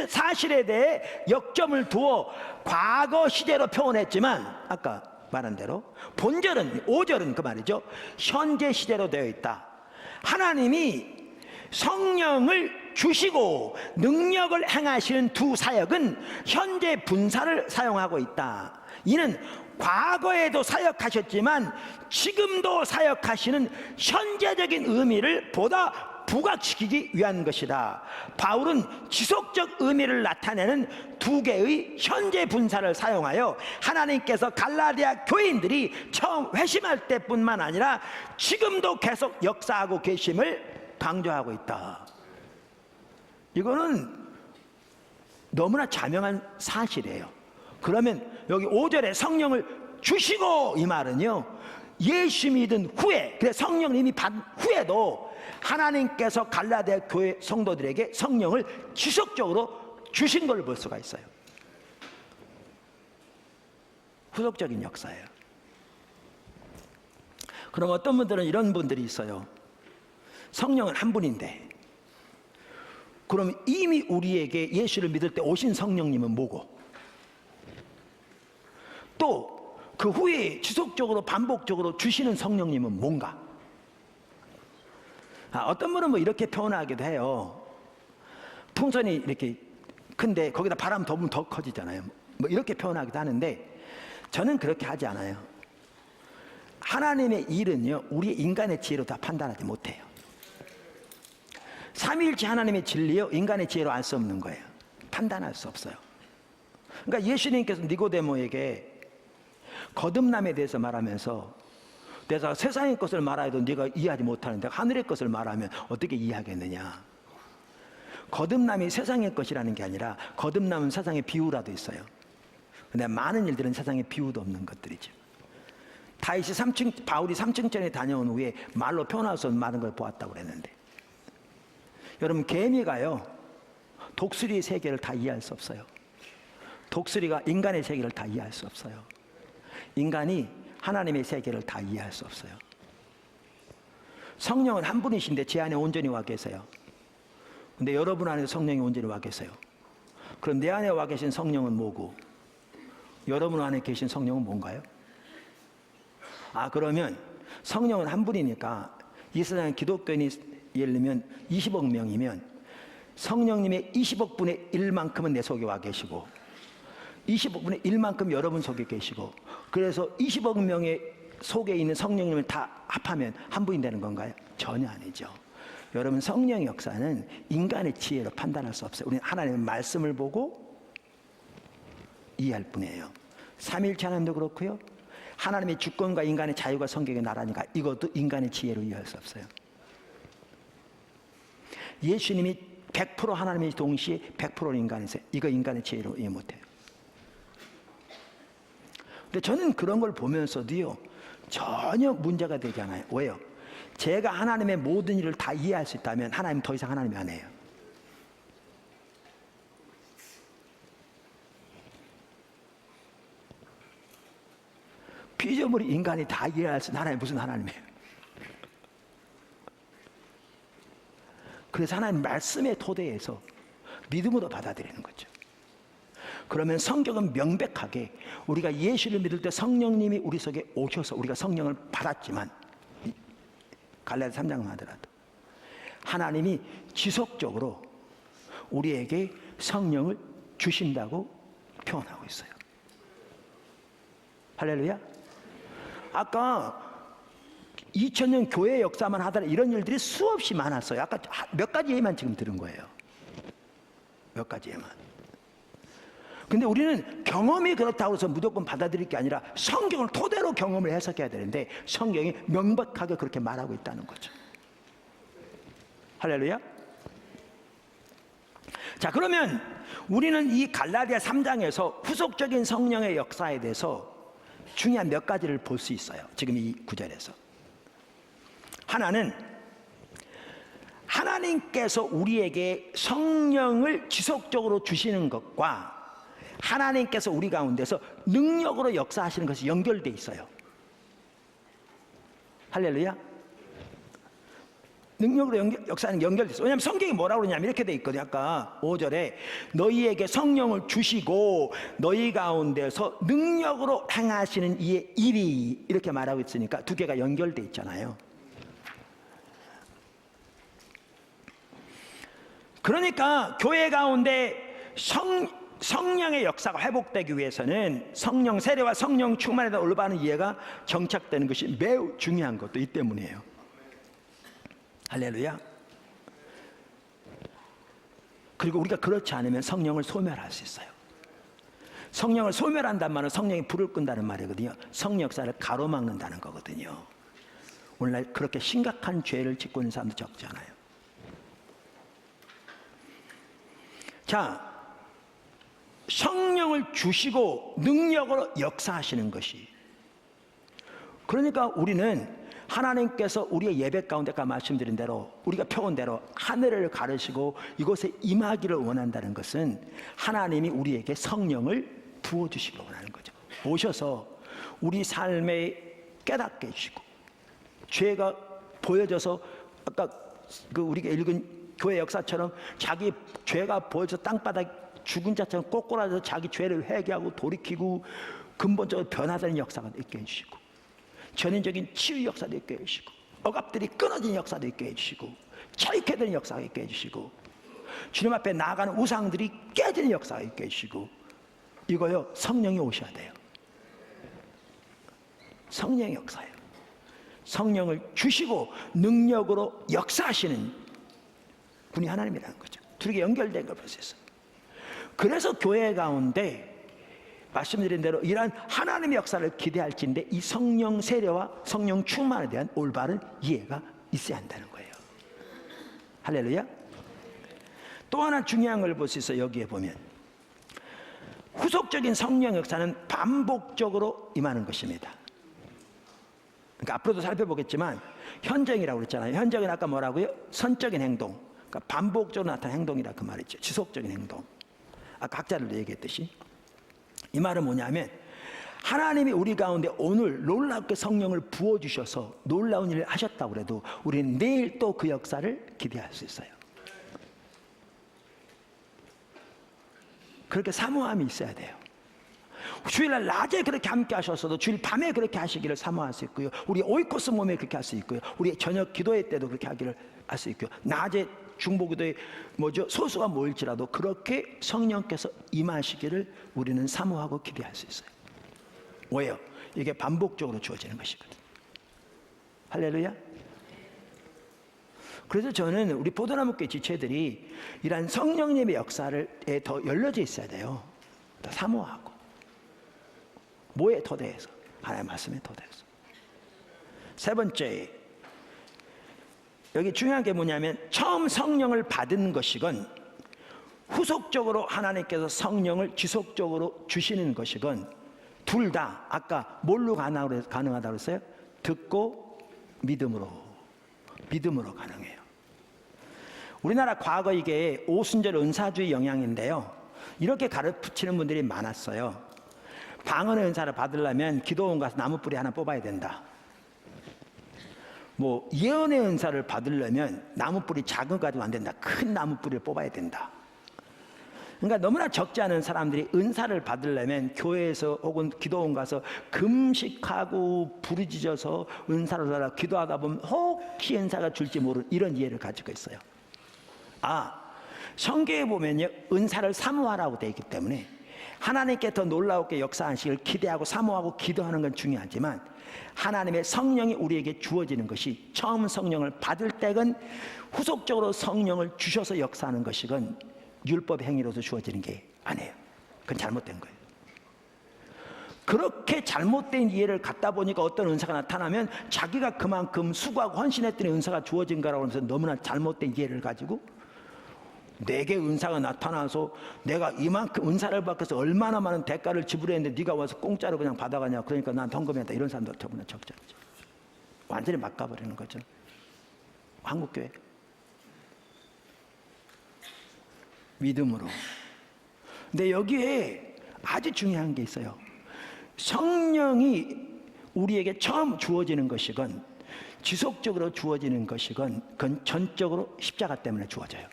Speaker 1: 사실에 대해 역점을 두어 과거 시제로 표현했지만 아까 말한 대로 본절은 5절은 그 말이죠. 현재 시제로 되어 있다. 하나님이 성령을 주시고 능력을 행하시는 두 사역은 현재 분사를 사용하고 있다. 이는 과거에도 사역하셨지만 지금도 사역하시는 현재적인 의미를 보다 부각시키기 위한 것이다. 바울은 지속적 의미를 나타내는 두 개의 현재 분사를 사용하여 하나님께서 갈라디아 교인들이 처음 회심할 때뿐만 아니라 지금도 계속 역사하고 계심을 강조하고 있다. 이거는 너무나 자명한 사실이에요. 그러면 여기 5절에 성령을 주시고 이 말은요, 예수 믿은 후에, 그래 성령을 이미 받은 후에도 하나님께서 갈라디아 교회 성도들에게 성령을 지속적으로 주신 걸 볼 수가 있어요. 후속적인 역사예요. 그럼 어떤 분들은 이런 분들이 있어요. 성령은 한 분인데 그럼 이미 우리에게 예수를 믿을 때 오신 성령님은 뭐고, 또 그 후에 지속적으로 반복적으로 주시는 성령님은 뭔가? 어떤 분은 뭐 이렇게 표현하기도 해요. 풍선이 이렇게 큰데 거기다 바람 더 불면 더 커지잖아요. 뭐 이렇게 표현하기도 하는데 저는 그렇게 하지 않아요. 하나님의 일은요, 우리 인간의 지혜로 다 판단하지 못해요. 삼위일체 하나님의 진리요, 인간의 지혜로 알 수 없는 거예요. 판단할 수 없어요. 그러니까 예수님께서 니고데모에게 거듭남에 대해서 말하면서 내가 세상의 것을 말해도 네가 이해하지 못하는데 하늘의 것을 말하면 어떻게 이해하겠느냐. 거듭남이 세상의 것이라는 게 아니라 거듭남은 세상의 비유라도 있어요. 근데 많은 일들은 세상에 비유도 없는 것들이죠. 바울이 3층전에 다녀온 후에 말로 표현할 수 없는 많은 걸 보았다고 그랬는데, 여러분 개미가요 독수리의 세계를 다 이해할 수 없어요. 독수리가 인간의 세계를 다 이해할 수 없어요. 인간이 하나님의 세계를 다 이해할 수 없어요. 성령은 한 분이신데 제 안에 온전히 와 계세요. 근데 여러분 안에 성령이 온전히 와 계세요. 그럼 내 안에 와 계신 성령은 뭐고 여러분 안에 계신 성령은 뭔가요? 그러면 성령은 한 분이니까 이 세상에 기독교인이 예를 들면 20억 명이면 성령님의 20억 분의 1만큼은 내 속에 와 계시고 20억 분의 1만큼 여러분 속에 계시고, 그래서 20억 명의 속에 있는 성령님을 다 합하면 한 분이 되는 건가요? 전혀 아니죠. 여러분 성령의 역사는 인간의 지혜로 판단할 수 없어요. 우리는 하나님의 말씀을 보고 이해할 뿐이에요. 삼위일체 하나님도 그렇고요, 하나님의 주권과 인간의 자유가 성경에 나라니까 이것도 인간의 지혜로 이해할 수 없어요. 예수님이 100% 하나님의 동시에 100% 인간이세요. 이거 인간의 지혜로 이해 못해요. 근데 저는 그런 걸 보면서도요 전혀 문제가 되지 않아요. 왜요? 제가 하나님의 모든 일을 다 이해할 수 있다면 하나님 더 이상 하나님이 아니에요. 피조물이 인간이 다 이해할 수 있는 하나님 무슨 하나님이에요? 그래서 하나님 말씀의 토대에서 믿음으로 받아들이는 거죠. 그러면 성경은 명백하게 우리가 예수를 믿을 때 성령님이 우리 속에 오셔서 우리가 성령을 받았지만, 갈라디아 3장만 하더라도 하나님이 지속적으로 우리에게 성령을 주신다고 표현하고 있어요. 할렐루야. 아까 2000년 교회 역사만 하더라 이런 일들이 수없이 많았어요. 아까 몇 가지 예만 지금 들은 거예요. 몇 가지 예만. 근데 우리는 경험이 그렇다고 해서 무조건 받아들일 게 아니라 성경을 토대로 경험을 해석해야 되는데 성경이 명백하게 그렇게 말하고 있다는 거죠. 할렐루야. 자, 그러면 우리는 이 갈라디아 3장에서 후속적인 성령의 역사에 대해서 중요한 몇 가지를 볼 수 있어요. 지금 이 구절에서. 하나는 하나님께서 우리에게 성령을 지속적으로 주시는 것과 하나님께서 우리 가운데서 능력으로 역사하시는 것이 연결되어 있어요. 할렐루야. 능력으로 역사는 연결되어 있어요. 왜냐하면 성경이 뭐라고 그러냐면 이렇게 되어 있거든요. 아까 5절에 너희에게 성령을 주시고 너희 가운데서 능력으로 행하시는 이의 일이, 이렇게 말하고 있으니까 두 개가 연결되어 있잖아요. 그러니까 교회 가운데 성령의 역사가 회복되기 위해서는 성령 세례와 성령 충만에 대한 올바른 이해가 정착되는 것이 매우 중요한 것도 이 때문이에요. 할렐루야. 그리고 우리가 그렇지 않으면 성령을 소멸할 수 있어요. 성령을 소멸한단 말은 성령이 불을 끈다는 말이거든요. 성령 역사를 가로막는다는 거거든요. 오늘날 그렇게 심각한 죄를 짓고 있는 사람도 적지 않아요. 자, 성령을 주시고 능력으로 역사하시는 것이, 그러니까 우리는 하나님께서 우리의 예배 가운데 아까 말씀드린 대로 우리가 펴온 대로 하늘을 가르시고 이곳에 임하기를 원한다는 것은 하나님이 우리에게 성령을 부어주시기를 원하는 거죠. 오셔서 우리 삶에 깨닫게 해주시고 죄가 보여져서 아까 우리가 읽은 교회 역사처럼 자기 죄가 보여져서 땅바닥 죽은 자처럼 꼬꾸라져서 자기 죄를 회개하고 돌이키고 근본적으로 변화되는 역사가 있게 해주시고 전인적인 치유 역사도 있게 해주시고 억압들이 끊어지는 역사도 있게 해주시고 자유케 되는 역사가 있게 해주시고 주님 앞에 나아가는 우상들이 깨지는 역사가 있게 해주시고, 이거요 성령이 오셔야 돼요. 성령의 역사예요. 성령을 주시고 능력으로 역사하시는 분이 하나님이라는 거죠. 둘이 연결된 걸 볼 수 있어요. 그래서 교회 가운데 말씀드린 대로 이러한 하나님의 역사를 기대할지인데 이 성령 세례와 성령 충만에 대한 올바른 이해가 있어야 한다는 거예요. 할렐루야. 또 하나 중요한 걸 볼 수 있어요. 여기에 보면 후속적인 성령 역사는 반복적으로 임하는 것입니다. 그러니까 앞으로도 살펴보겠지만 현정이라고 그랬잖아요. 현정은 아까 뭐라고요? 선적인 행동, 그러니까 반복적으로 나타나는 행동이라 그 말이죠. 지속적인 행동. 아까 학자들도 얘기했듯이 이 말은 뭐냐면 하나님이 우리 가운데 오늘 놀랍게 성령을 부어주셔서 놀라운 일을 하셨다고 해도 우리는 내일 또 그 역사를 기대할 수 있어요. 그렇게 사모함이 있어야 돼요. 주일날 낮에 그렇게 함께 하셨어도 주일 밤에 그렇게 하시기를 사모할 수 있고요. 우리 오이코스 몸에 그렇게 할 수 있고요. 우리 저녁 기도회 때도 그렇게 하기를 할 수 있고요. 낮에 중보기도에 소수가 모일지라도 그렇게 성령께서 임하시기를 우리는 사모하고 기대할 수 있어요. 왜요? 이게 반복적으로 주어지는 것이거든요. 할렐루야. 그래서 저는 우리 포도나무교회 지체들이 이러한 성령님의 역사에 더 열려져 있어야 돼요. 더 사모하고. 뭐의 토대에서? 하나님의 말씀의 토대에서. 세 번째, 여기 중요한 게 뭐냐면 처음 성령을 받은 것이건 후속적으로 하나님께서 성령을 지속적으로 주시는 것이건 둘 다 아까 뭘로 가능하다고 그랬어요? 듣고 믿음으로 가능해요. 우리나라 과거 이게 오순절 은사주의 영향인데요. 이렇게 가르치는 분들이 많았어요. 방언의 은사를 받으려면 기도원 가서 나무뿌리 하나 뽑아야 된다. 뭐 예언의 은사를 받으려면 나무뿌리 작은 거 가지고 안 된다. 큰 나무뿌리를 뽑아야 된다. 그러니까 너무나 적지 않은 사람들이 은사를 받으려면 교회에서 혹은 기도원 가서 금식하고 부르짖어서 은사를 달라 기도하다 보면 혹시 은사가 줄지 모르는 이런 이해를 가지고 있어요. 성경에 보면요, 은사를 사모하라고 되어 있기 때문에 하나님께 더 놀라우게 역사하시길 기대하고 사모하고 기도하는 건 중요하지만 하나님의 성령이 우리에게 주어지는 것이 처음 성령을 받을 때건 후속적으로 성령을 주셔서 역사하는 것이건 율법의 행위로서 주어지는 게 아니에요. 그건 잘못된 거예요. 그렇게 잘못된 이해를 갖다 보니까 어떤 은사가 나타나면 자기가 그만큼 수고하고 헌신했더니 은사가 주어진 거라고 하면서 너무나 잘못된 이해를 가지고 내게 은사가 나타나서 내가 이만큼 은사를 받고서 얼마나 많은 대가를 지불했는데 네가 와서 공짜로 그냥 받아가냐, 그러니까 난 헌금했다, 이런 사람도 더구나 적지 않죠. 완전히 막아버리는 거죠, 한국교회. 믿음으로. 근데 여기에 아주 중요한 게 있어요. 성령이 우리에게 처음 주어지는 것이건 지속적으로 주어지는 것이건 그건 전적으로 십자가 때문에 주어져요.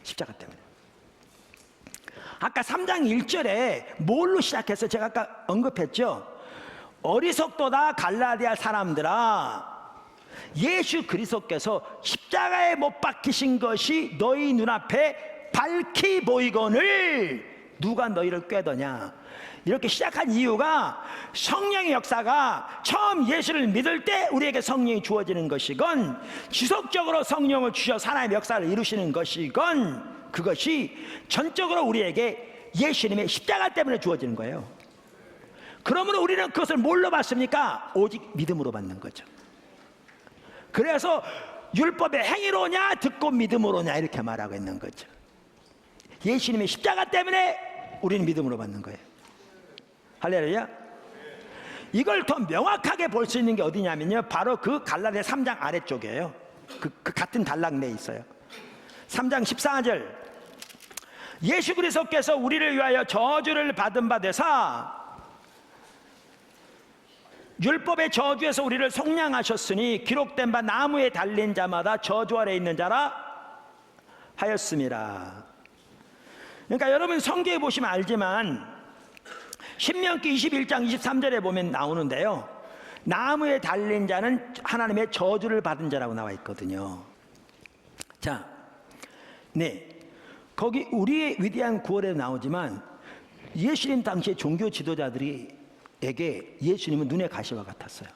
Speaker 1: 십자가 때문에. 아까 3장 1절에 뭘로 시작해서 제가 아까 언급했죠. 어리석도다 갈라디아 사람들아, 예수 그리스도께서 십자가에 못 박히신 것이 너희 눈앞에 밝히 보이거늘 누가 너희를 꾀더냐. 이렇게 시작한 이유가 성령의 역사가 처음 예수를 믿을 때 우리에게 성령이 주어지는 것이건 지속적으로 성령을 주셔서 하나님의 역사를 이루시는 것이건 그것이 전적으로 우리에게 예수님의 십자가 때문에 주어지는 거예요. 그러므로 우리는 그것을 뭘로 받습니까? 오직 믿음으로 받는 거죠. 그래서 율법의 행위로냐 듣고 믿음으로냐 이렇게 말하고 있는 거죠. 예수님의 십자가 때문에 우리는 믿음으로 받는 거예요. 할렐루야. 이걸 더 명확하게 볼 수 있는 게 어디냐면요, 바로 그 갈라디아 3장 아래쪽이에요. 그 같은 단락 내에 있어요. 3장 14절. 예수 그리스도께서 우리를 위하여 저주를 받은 바 되사 율법의 저주에서 우리를 속량하셨으니 기록된 바 나무에 달린 자마다 저주 아래 있는 자라 하였습니다. 그러니까 여러분 성경에 보시면 알지만 신명기 21장 23절에 보면 나오는데요, 나무에 달린 자는 하나님의 저주를 받은 자라고 나와 있거든요. 자, 네, 거기 우리의 위대한 구원에 나오지만 예수님 당시의 종교 지도자들에게 예수님은 눈의 가시와 같았어요.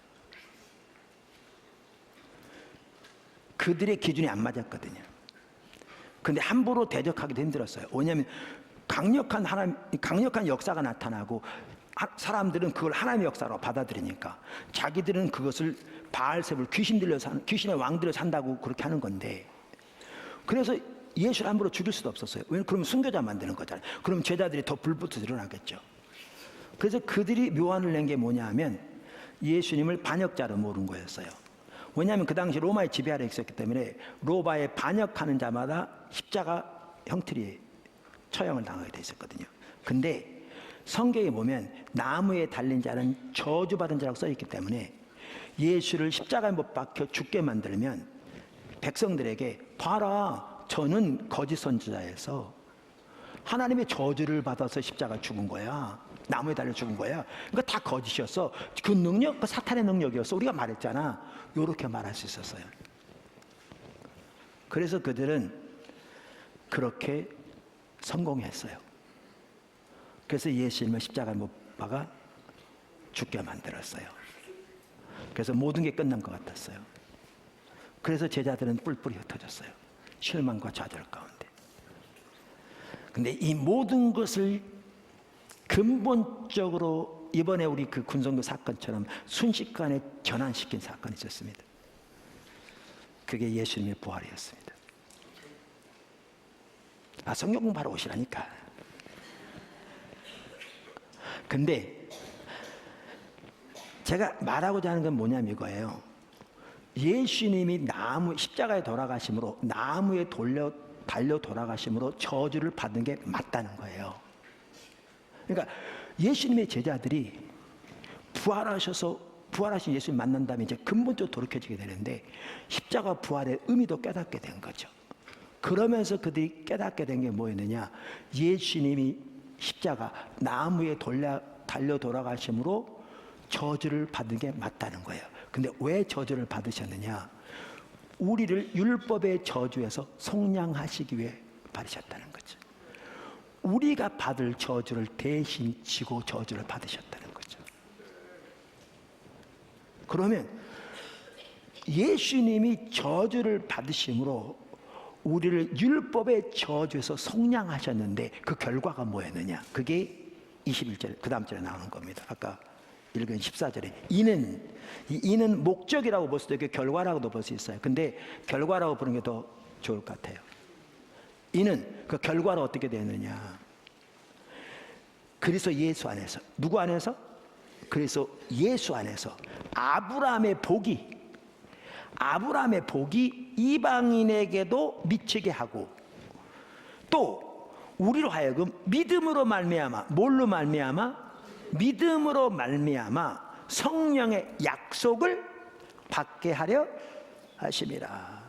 Speaker 1: 그들의 기준이 안 맞았거든요. 근데 함부로 대적하기도 힘들었어요. 왜냐하면 강력한 역사가 나타나고 사람들은 그걸 하나님의 역사로 받아들이니까 자기들은 그것을 바알세불 귀신의 왕들을 산다고 그렇게 하는 건데, 그래서 예수를 함부로 죽일 수도 없었어요. 왜냐하면 그러면 순교자 만드는 거잖아요. 그럼 제자들이 더 불붙어 일어나겠죠. 그래서 그들이 묘안을 낸 게 뭐냐 하면 예수님을 반역자로 모른 거였어요. 왜냐하면 그 당시 로마의 지배 아래 있었기 때문에 로마에 반역하는 자마다 십자가 형틀이 처형을 당하게 돼 있었거든요. 근데 성경에 보면 나무에 달린 자는 저주받은 자라고 써 있기 때문에 예수를 십자가에 못 박혀 죽게 만들면 백성들에게 봐라, 저는 거짓 선지자에서 하나님의 저주를 받아서 십자가 죽은 거야, 나무에 달려 죽은 거야, 그러니까 다 거짓이었어, 그 능력 그 사탄의 능력이었어, 우리가 말했잖아, 이렇게 말할 수 있었어요. 그래서 그들은 그렇게 성공했어요. 그래서 예수님을 십자가에 못 박아 죽게 만들었어요. 그래서 모든 게 끝난 것 같았어요. 그래서 제자들은 뿔뿔이 흩어졌어요. 실망과 좌절 가운데. 근데 이 모든 것을 근본적으로 이번에 우리 그 군성교 사건처럼 순식간에 전환시킨 사건이 있었습니다. 그게 예수님의 부활이었습니다. 성경 공부하러 오시라니까. 근데 제가 말하고자 하는 건 뭐냐면 이거예요. 예수님이 십자가에 돌아가심으로, 나무에 달려 돌아가심으로 저주를 받는 게 맞다는 거예요. 그러니까 예수님의 제자들이 부활하신 예수님 만난 다음에 이제 근본적으로 돌이켜지게 되는데 십자가 부활의 의미도 깨닫게 된 거죠. 그러면서 그들이 깨닫게 된 게 뭐였느냐? 예수님이 십자가 나무에 달려 돌아가심으로 저주를 받은 게 맞다는 거예요. 근데 왜 저주를 받으셨느냐? 우리를 율법의 저주에서 속량하시기 위해 받으셨다는 거죠. 우리가 받을 저주를 대신 지고 저주를 받으셨다는 거죠. 그러면 예수님이 저주를 받으심으로 우리를 율법의 저주에서 속량하셨는데 그 결과가 뭐였느냐? 그게 21절 그 다음 절에 나오는 겁니다. 아까 읽은 14절에 이는 목적이라고 볼 수도 있고 결과라고도 볼 수 있어요. 근데 결과라고 부르는 게 더 좋을 것 같아요. 이는 그 결과로 어떻게 되느냐? 그리스도 예수 안에서, 누구 안에서? 그리스도 예수 안에서 아브라함의 복이 이방인에게도 미치게 하고, 또 우리로 하여금 믿음으로 말미암아, 뭘로 말미암아? 믿음으로 말미암아 성령의 약속을 받게 하려 하심이라.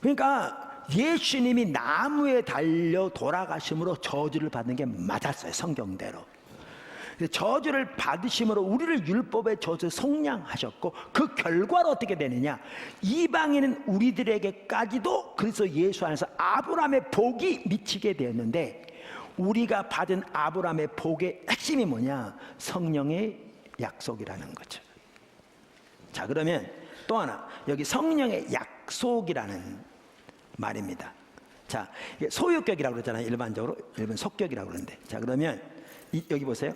Speaker 1: 그러니까 예수님이 나무에 달려 돌아가심으로 저주를 받는 게 맞았어요. 성경대로. 저주를 받으심으로 우리를 율법의 저주 속량하셨고, 그 결과로 어떻게 되느냐? 이방인은 우리들에게까지도 그래서 예수 안에서 아브라함의 복이 미치게 되었는데, 우리가 받은 아브라함의 복의 핵심이 뭐냐? 성령의 약속이라는 거죠. 자, 그러면 또 하나, 여기 성령의 약속이라는 말입니다. 자, 이게 소유격이라고 그러잖아요. 일반적으로 일본 속격이라고 그러는데, 자, 그러면 여기 보세요.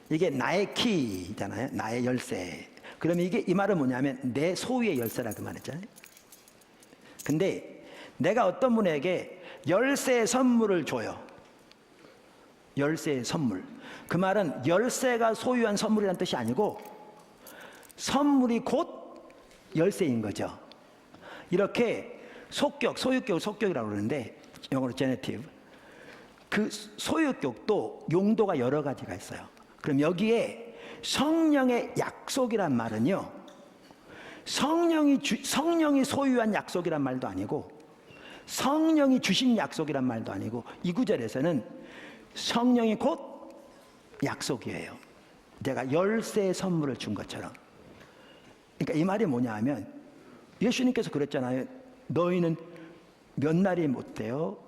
Speaker 1: 이게 나의 키잖아요. 나의 열쇠. 그러면 이게 이 말은 뭐냐면 내 소유의 열쇠라고 말했잖아요. 근데 내가 어떤 분에게 열쇠의 선물을 줘요. 열쇠의 선물. 그 말은 열쇠가 소유한 선물이라는 뜻이 아니고 선물이 곧 열쇠인 거죠. 이렇게 속격, 소유격을 속격이라고 그러는데 영어로 제네티브. 그 소유격도 용도가 여러 가지가 있어요. 그럼 여기에 성령의 약속이란 말은요, 성령이 소유한 약속이란 말도 아니고 성령이 주신 약속이란 말도 아니고, 이 구절에서는 성령이 곧 약속이에요. 내가 열쇠의 선물을 준 것처럼. 그러니까 이 말이 뭐냐 하면, 예수님께서 그랬잖아요. 너희는 몇 날이 못 돼요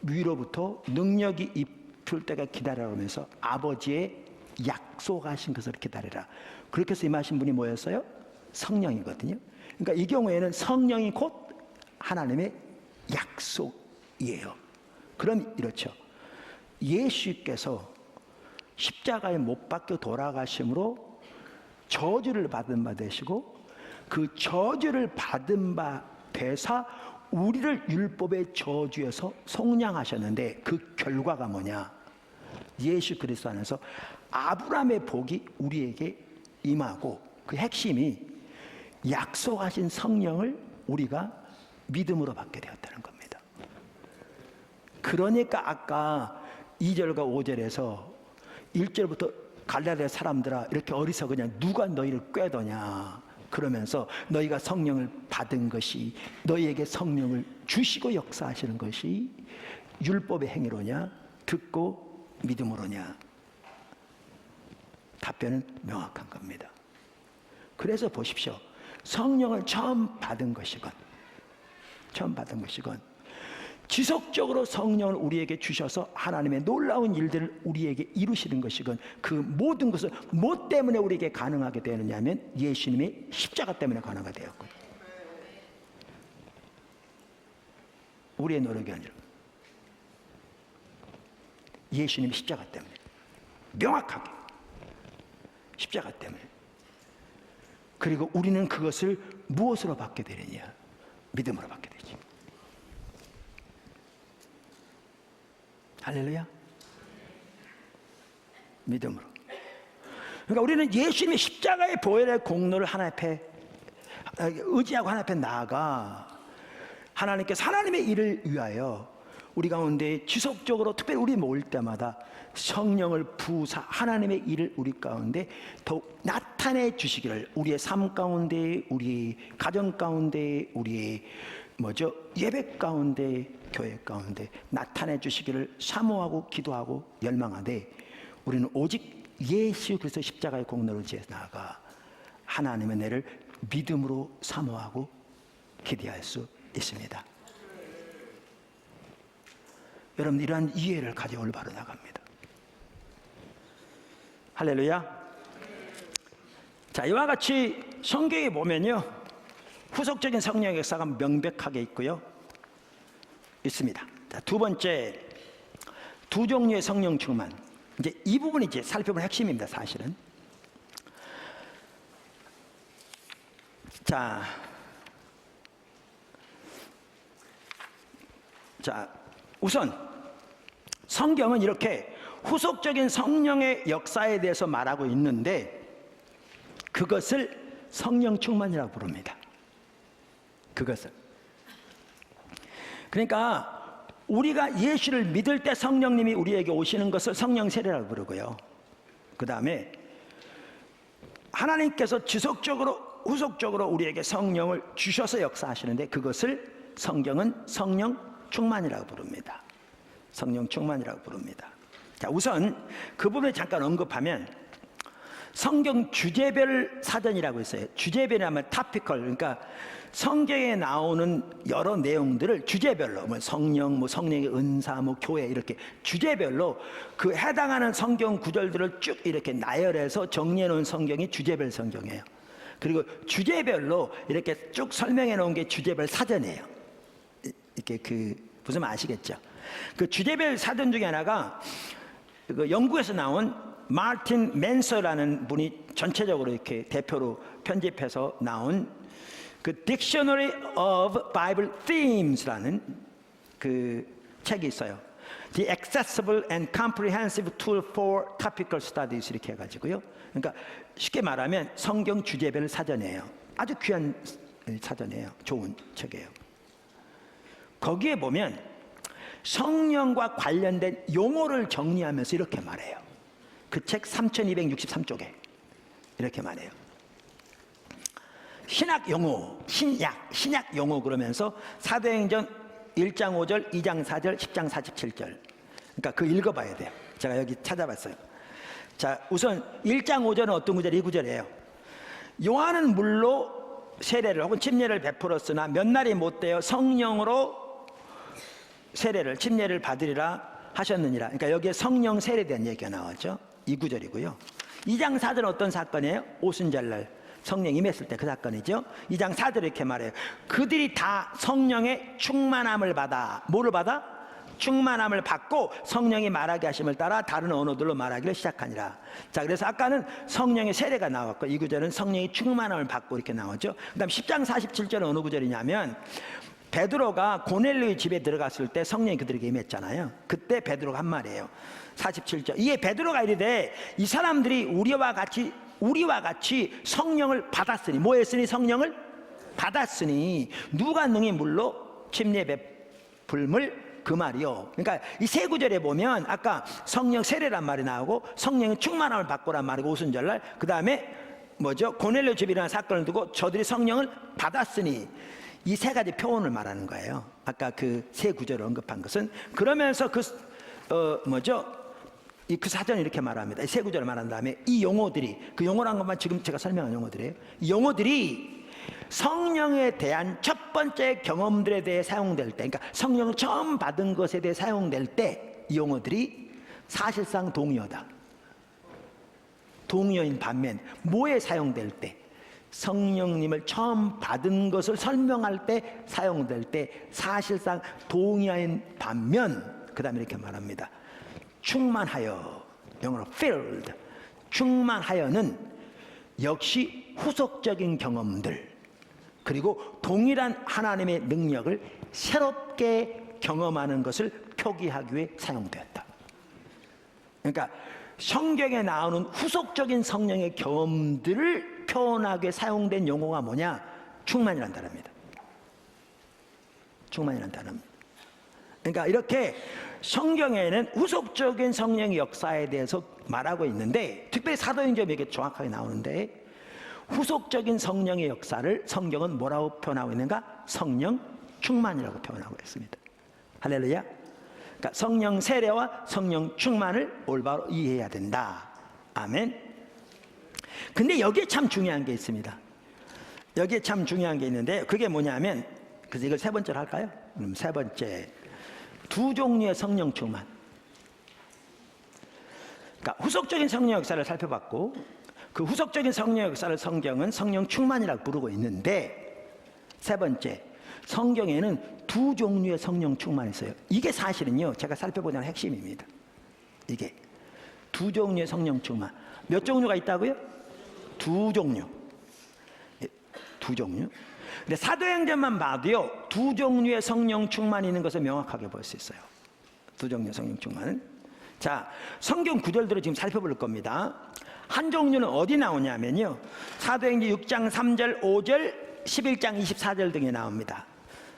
Speaker 1: 위로부터 능력이 입힐 때가 기다리라 하면서 아버지의 약속하신 것을 기다리라. 그렇게 해서 임하신 분이 뭐였어요? 성령이거든요. 그러니까 이 경우에는 성령이 곧 하나님의 약속이에요. 그럼 이렇죠. 예수께서 십자가에 못 박혀 돌아가심으로 저주를 받은 바 되시고, 그 저주를 받은 바 되사 우리를 율법의 저주에서 속량하셨는데, 그 결과가 뭐냐? 예수 그리스도 안에서 아브라함의 복이 우리에게 임하고, 그 핵심이 약속하신 성령을 우리가 믿음으로 받게 되었다는 겁니다. 그러니까 아까 2절과 5절에서 1절부터 갈라디아 사람들아 이렇게 어리석으냐, 누가 너희를 꾀더냐 그러면서 너희가 성령을 받은 것이, 너희에게 성령을 주시고 역사하시는 것이 율법의 행위로냐 듣고 믿음으로냐? 답변은 명확한 겁니다. 그래서 보십시오. 성령을 처음 받은 것이건 지속적으로 성령을 우리에게 주셔서 하나님의 놀라운 일들을 우리에게 이루시는 것이건, 그 모든 것은 뭐 때문에 우리에게 가능하게 되느냐면 예수님의 십자가 때문에 가능하게 되었거든요. 우리의 노력이 아니라 예수님의 십자가 때문에, 명확하게 십자가 때문에. 그리고 우리는 그것을 무엇으로 받게 되느냐? 믿음으로 받게 되지. 할렐루야. 믿음으로. 그러니까 우리는 예수님의 십자가의 보혈의 공로를 하나님 앞에 의지하고 하나님 앞에 나아가 하나님께서 하나님의 일을 위하여 우리 가운데 지속적으로 특별히 우리 모일 때마다 성령을 부사 하나님의 일을 우리 가운데 더욱 나타내 주시기를 우리의 삶 가운데, 우리 가정 가운데, 우리의 예배 가운데, 교회 가운데 나타내 주시기를 사모하고 기도하고 열망하되, 우리는 오직 예수 그리스도 십자가의 공로를 지어 나아가 하나님의 은혜를 믿음으로 사모하고 기대할 수 있습니다. 여러분, 이러한 이해를 가져올 바로 나갑니다. 할렐루야. 자, 이와 같이 성경에 보면요, 후속적인 성령의 역사가 명백하게 있습니다. 자, 두 번째, 두 종류의 성령 충만. 이제 이 부분이 이제 살펴볼 핵심입니다, 사실은. 자, 우선 성경은 이렇게 후속적인 성령의 역사에 대해서 말하고 있는데, 그것을 성령 충만이라고 부릅니다. 그것을. 그러니까 우리가 예수를 믿을 때 성령님이 우리에게 오시는 것을 성령 세례라고 부르고요. 그 다음에 하나님께서 지속적으로 후속적으로 우리에게 성령을 주셔서 역사하시는데, 그것을 성경은 성령 충만이라고 부릅니다. 성령 충만이라고 부릅니다. 자, 우선 그 부분을 잠깐 언급하면, 성경 주제별 사전이라고 있어요. 주제별이라면 타피컬, 그러니까 성경에 나오는 여러 내용들을 주제별로, 성령, 성령의 은사, 교회, 이렇게 주제별로 그 해당하는 성경 구절들을 쭉 이렇게 나열해서 정리해 놓은 성경이 주제별 성경이에요. 그리고 주제별로 이렇게 쭉 설명해 놓은 게 주제별 사전이에요. 이렇게 무슨 말 아시겠죠? 그 주제별 사전 중에 하나가 그 영국에서 나온 마틴 맨서라는 분이 전체적으로 이렇게 대표로 편집해서 나온 그 Dictionary of Bible Themes라는 그 책이 있어요. The Accessible and Comprehensive Tool for Topical Studies, 이렇게 해가지고요. 그러니까 쉽게 말하면 성경 주제별 사전이에요. 아주 귀한 사전이에요. 좋은 책이에요. 거기에 보면 성령과 관련된 용어를 정리하면서 이렇게 말해요. 그 책 3263쪽에 이렇게 말해요. 신약 용어, 신약 용어 그러면서 사도행전 1장 5절, 2장 4절, 10장 47절. 그러니까 그거 읽어봐야 돼요. 제가 여기 찾아봤어요. 자, 우선 1장 5절은 어떤 구절이? 이 구절이에요. 요한은 물로 세례를 혹은 침례를 베풀었으나 몇 날이 못되어 성령으로 세례를, 침례를 받으리라 하셨느니라. 그러니까 여기에 성령 세례에 대한 얘기가 나왔죠. 이 구절이고요. 2장 4절은 어떤 사건이에요? 오순절날 성령 임했을 때 그 사건이죠. 2장 4절에 이렇게 말해요. 그들이 다 성령의 충만함을 받아, 뭐를 받아? 충만함을 받고 성령이 말하게 하심을 따라 다른 언어들로 말하기를 시작하니라. 자, 그래서 아까는 성령의 세례가 나왔고, 이 구절은 성령의 충만함을 받고 이렇게 나오죠. 그 다음 10장 47절은 어느 구절이냐면, 베드로가 고넬료의 집에 들어갔을 때 성령이 그들에게 임했잖아요. 그때 베드로가 한 말이에요. 47절. 이에 베드로가 이르되 이 사람들이 우리와 같이 성령을 받았으니, 뭐 했으니? 성령을 받았으니 누가 능히 물로 침례 베풀물, 그 말이요. 그러니까 이 세 구절에 보면 아까 성령 세례란 말이 나오고, 성령의 충만함을 받고란 말이고, 오순절날, 그 다음에 고넬료 집에 일어난 사건을 두고 저들이 성령을 받았으니, 이 세 가지 표현을 말하는 거예요. 아까 그 세 구절을 언급한 것은. 그러면서 그 사전이 이렇게 말합니다. 이 세 구절을 말한 다음에 이 용어들이, 그 용어란 것만 지금 제가 설명한 용어들이에요. 이 용어들이 성령에 대한 첫 번째 경험들에 대해 사용될 때, 그러니까 성령을 처음 받은 것에 대해 사용될 때, 이 용어들이 사실상 동의어다. 동의어인 반면 뭐에 사용될 때? 성령님을 처음 받은 것을 설명할 때 사용될 때 사실상 동의어인 반면, 그 다음에 이렇게 말합니다. 충만하여, 영어로 filled, 충만하여는 역시 후속적인 경험들, 그리고 동일한 하나님의 능력을 새롭게 경험하는 것을 표기하기 위해 사용되었다. 그러니까 성경에 나오는 후속적인 성령의 경험들을 표현하기 위해 사용된 용어가 뭐냐? 충만이라는 단어입니다. 충만이라는 단어입니다. 그러니까 이렇게 성경에는 후속적인 성령의 역사에 대해서 말하고 있는데, 특별히 사도행전에 이게 정확하게 나오는데, 후속적인 성령의 역사를 성경은 뭐라고 표현하고 있는가? 성령 충만이라고 표현하고 있습니다. 할렐루야. 그러니까 성령 세례와 성령 충만을 올바로 이해해야 된다. 아멘. 근데 여기에 참 중요한 게 있습니다. 여기에 참 중요한 게 있는데, 그게 뭐냐면, 그래서 이걸 세 번째로 할까요? 그럼 세 번째, 두 종류의 성령 충만. 그러니까 후속적인 성령 역사를 살펴봤고, 그 후속적인 성령 역사를 성경은 성령 충만이라고 부르고 있는데, 세 번째, 성경에는 두 종류의 성령 충만이 있어요. 이게 사실은요, 제가 살펴보자는 핵심입니다. 이게 두 종류의 성령 충만. 몇 종류가 있다고요? 두 종류. 두 종류. 근데 사도행전만 봐도요, 두 종류의 성령 충만이 있는 것을 명확하게 볼 수 있어요. 두 종류의 성령 충만은. 자, 성경 구절들을 지금 살펴볼 겁니다. 한 종류는 어디 나오냐면요, 사도행전 6장 3절 5절 11장 24절 등에 나옵니다.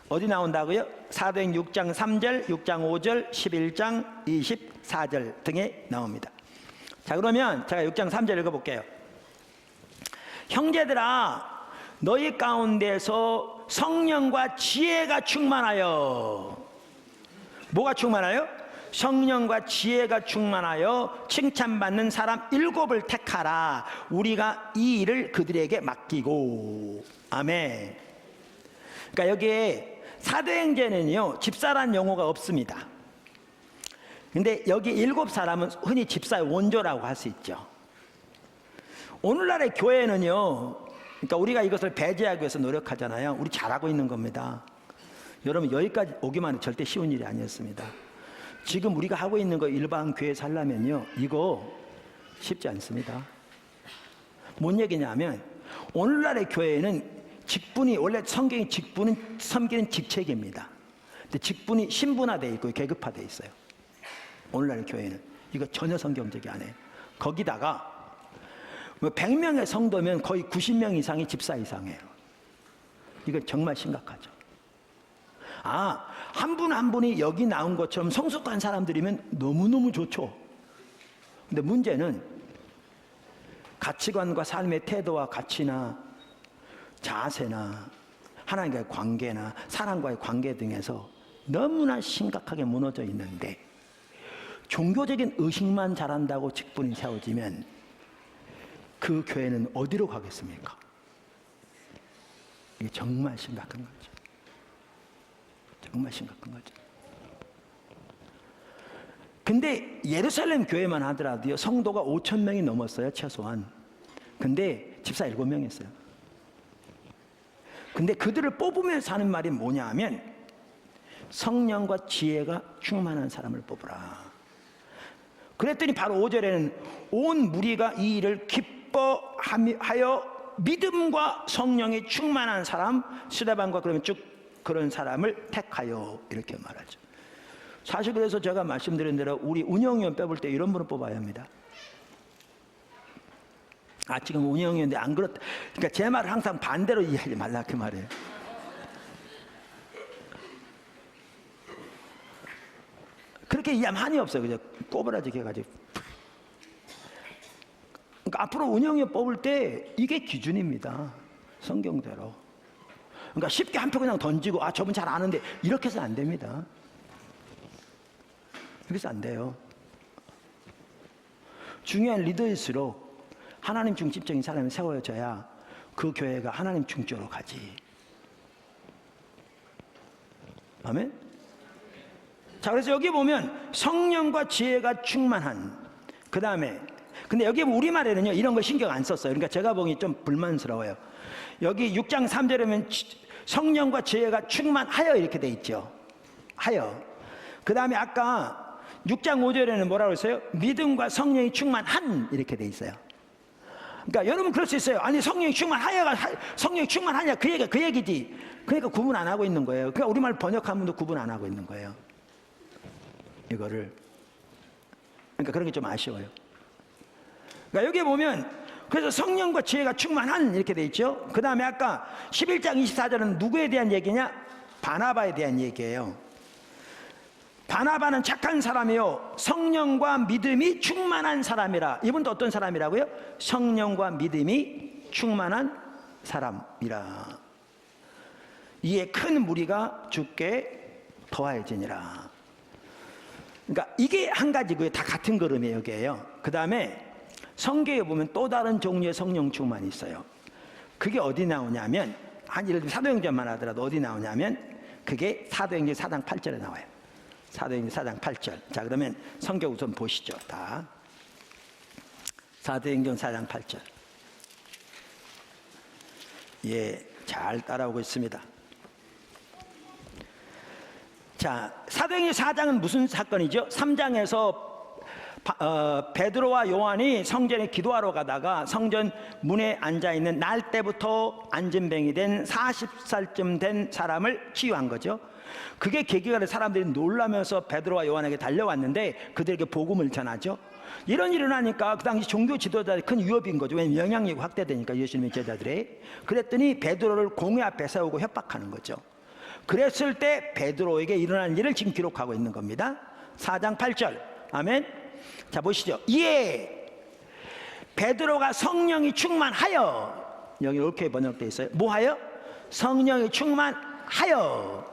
Speaker 1: 어디 나온다고요? 사도행전 6장 3절 6장 5절 11장 24절 등에 나옵니다. 자, 그러면 제가 6장 3절 읽어볼게요. 형제들아, 너희 가운데서 성령과 지혜가 충만하여. 뭐가 충만하여? 성령과 지혜가 충만하여 칭찬받는 사람 7을 택하라. 우리가 이 일을 그들에게 맡기고. 아멘. 그러니까 여기에 사도행전에는요, 집사라는 용어가 없습니다. 근데 여기 7사람은 흔히 집사의 원조라고 할 수 있죠. 오늘날의 교회는요, 그러니까 우리가 이것을 배제하기 위해서 노력하잖아요. 우리 잘하고 있는 겁니다. 여러분, 여기까지 오기만 해도 절대 쉬운 일이 아니었습니다. 지금 우리가 하고 있는 거 일반 교회 살려면요, 이거 쉽지 않습니다. 뭔 얘기냐면, 오늘날의 교회는 직분이, 원래 성경의 직분은 섬기는 직책입니다. 근데 직분이 신분화되어 있고 계급화되어 있어요. 오늘날의 교회는 이거 전혀 성경적이 아니에요. 거기다가 100명의 성도면 거의 90명 이상이 집사 이상이에요. 이건 정말 심각하죠. 아, 한 분 한 분이 여기 나온 것처럼 성숙한 사람들이면 너무너무 좋죠. 근데 문제는 가치관과 삶의 태도와 가치나 자세나 하나님과의 관계나 사람과의 관계 등에서 너무나 심각하게 무너져 있는데, 종교적인 의식만 잘한다고 직분이 세워지면 그 교회는 어디로 가겠습니까? 이게 정말 심각한 거죠. 정말 심각한 거죠. 근데 예루살렘 교회만 하더라도요, 성도가 5,000명이 넘었어요, 최소한. 근데 집사 7명이었어요. 근데 그들을 뽑으면서 하는 말이 뭐냐 하면, 성령과 지혜가 충만한 사람을 뽑으라. 그랬더니 바로 5절에는 온 무리가 이 일을 기뻐하여 믿음과 성령이 충만한 사람, 스데반과 그러면 쭉 그런 사람을 택하여, 이렇게 말하죠. 사실 그래서 제가 말씀드린 대로 우리 운영위원 뽑을 때 이런 분을 뽑아야 합니다. 아, 지금 운영위원인데 안 그렇다. 그러니까 제 말을 항상 반대로 이해하지 말라, 그 말이에요. 그렇게 이해하면 한이 없어요. 그죠? 꼬부라지게 해가지고. 그러니까 앞으로 운영위원 뽑을 때 이게 기준입니다. 성경대로. 그러니까 쉽게 한 표 그냥 던지고, 아, 저분 잘 아는데, 이렇게 해서 안 됩니다. 이렇게 해서 안 돼요. 중요한 리더일수록 하나님 중심적인 사람이 세워져야 그 교회가 하나님 중심으로 가지. 아멘? 자, 그래서 여기 보면 성령과 지혜가 충만한, 그 다음에, 근데 여기 우리말에는요, 이런 거 신경 안 썼어요. 그러니까 제가 보기 좀 불만스러워요. 여기 6장 3절에 보면 성령과 지혜가 충만하여 이렇게 돼 있죠. 하여. 그 다음에 아까 6장 5절에는 뭐라고 했어요? 믿음과 성령이 충만한, 이렇게 돼 있어요. 그러니까 여러분 그럴 수 있어요. 아니, 성령이 충만하여가, 성령이 충만하냐, 그 얘기지. 그러니까 구분 안 하고 있는 거예요. 그러니까 우리말 번역하면도 구분 안 하고 있는 거예요, 이거를. 그러니까 그런 게 좀 아쉬워요. 그러니까 여기 보면, 그래서 성령과 지혜가 충만한, 이렇게 돼 있죠. 그 다음에 아까 11장 24절은 누구에 대한 얘기냐? 바나바에 대한 얘기예요. 바나바는 착한 사람이요 성령과 믿음이 충만한 사람이라. 이분도 어떤 사람이라고요? 성령과 믿음이 충만한 사람이라. 이에 큰 무리가 주께 더하여지니라. 그러니까 이게 한 가지고요. 다 같은 걸음이에요. 여기에요. 그 다음에 성경에 보면 또 다른 종류의 성령 충만이 있어요. 그게 어디 나오냐면, 한 예를 들면 사도행전만 하더라도 어디 나오냐면, 그게 사도행전 4장 8절에 나와요. 사도행전 4장 8절. 자, 그러면 성경 우선 보시죠. 다. 사도행전 4장 8절. 예, 잘 따라오고 있습니다. 자, 사도행전 4장은 무슨 사건이죠? 3장에서 베드로와 요한이 성전에 기도하러 가다가 성전 문에 앉아있는 날 때부터 안진뱅이 된 40살쯤 된 사람을 치유한 거죠. 그게 계기가 돼서 사람들이 놀라면서 베드로와 요한에게 달려왔는데 그들에게 복음을 전하죠. 이런 일을 하니까 그 당시 종교 지도자들이 큰 위협인 거죠. 왜냐면 영향력이 확대되니까 예수님의 제자들이. 그랬더니 베드로를 공회 앞에 세우고 협박하는 거죠. 그랬을 때 베드로에게 일어난 일을 지금 기록하고 있는 겁니다. 4장 8절. 아멘. 자, 보시죠. 이에 베드로가 성령이 충만하여, 여기 이렇게 번역되어 있어요. 뭐하여? 성령이 충만하여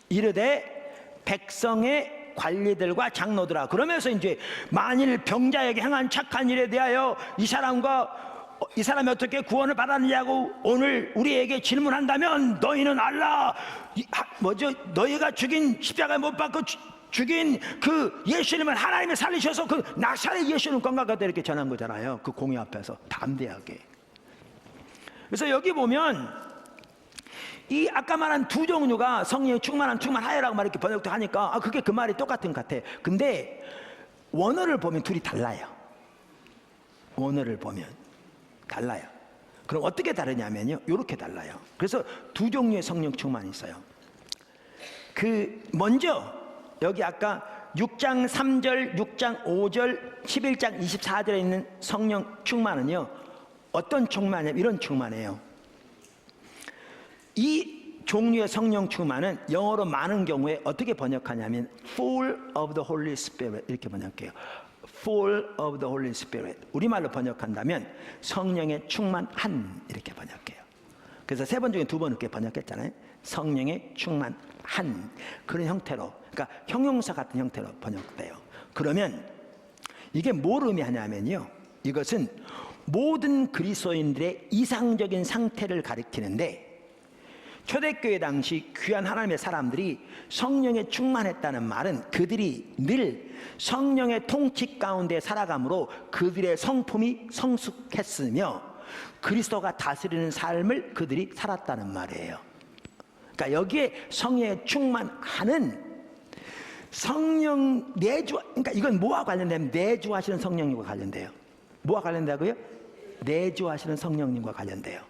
Speaker 1: 이르되 백성의 관리들과 장로들아. 그러면서 이제 만일 병자에게 행한 착한 일에 대하여 이 사람이 어떻게 구원을 받았느냐고 오늘 우리에게 질문한다면 너희는 알라, 너희가 죽인 십자가에 못 박고 죽인 그 예수님을 하나님이 살리셔서 그 나사렛 예수님 건강하다 이렇게 전한 거잖아요. 그 공회 앞에서 담대하게. 그래서 여기 보면 이 아까 말한 두 종류가 성령이 충만하여라고 말 이렇게 번역도 하니까 그게 그 말이 똑같은 것 같아. 근데 원어를 보면 둘이 달라요. 원어를 보면 달라요. 그럼 어떻게 다르냐면요, 이렇게 달라요. 그래서 두 종류의 성령 충만이 있어요. 먼저 여기 아까 6장 3절, 6장 5절, 11장 24절에 있는 성령 충만은요, 어떤 충만이냐면 이런 충만이에요. 이 종류의 성령 충만은 영어로 많은 경우에 어떻게 번역하냐면 full of the Holy Spirit 이렇게 번역해요. full of the Holy Spirit. 우리말로 번역한다면 성령의 충만한 이렇게 번역해요. 그래서 세 번 중에 두 번 이렇게 번역했잖아요. 성령의 충만한 그런 형태로, 그러니까 형용사 같은 형태로 번역돼요. 그러면 이게 뭘 의미하냐면요, 이것은 모든 그리스도인들의 이상적인 상태를 가리키는데, 초대교회 당시 귀한 하나님의 사람들이 성령에 충만했다는 말은 그들이 늘 성령의 통치 가운데 살아감으로 그들의 성품이 성숙했으며 그리스도가 다스리는 삶을 그들이 살았다는 말이에요. 그러니까 여기에 성령에 충만하는 성령 내주, 그러니까 이건 뭐와 관련되면 내주하시는 성령님과 관련돼요. 뭐와 관련되고요? 내주하시는 성령님과 관련돼요.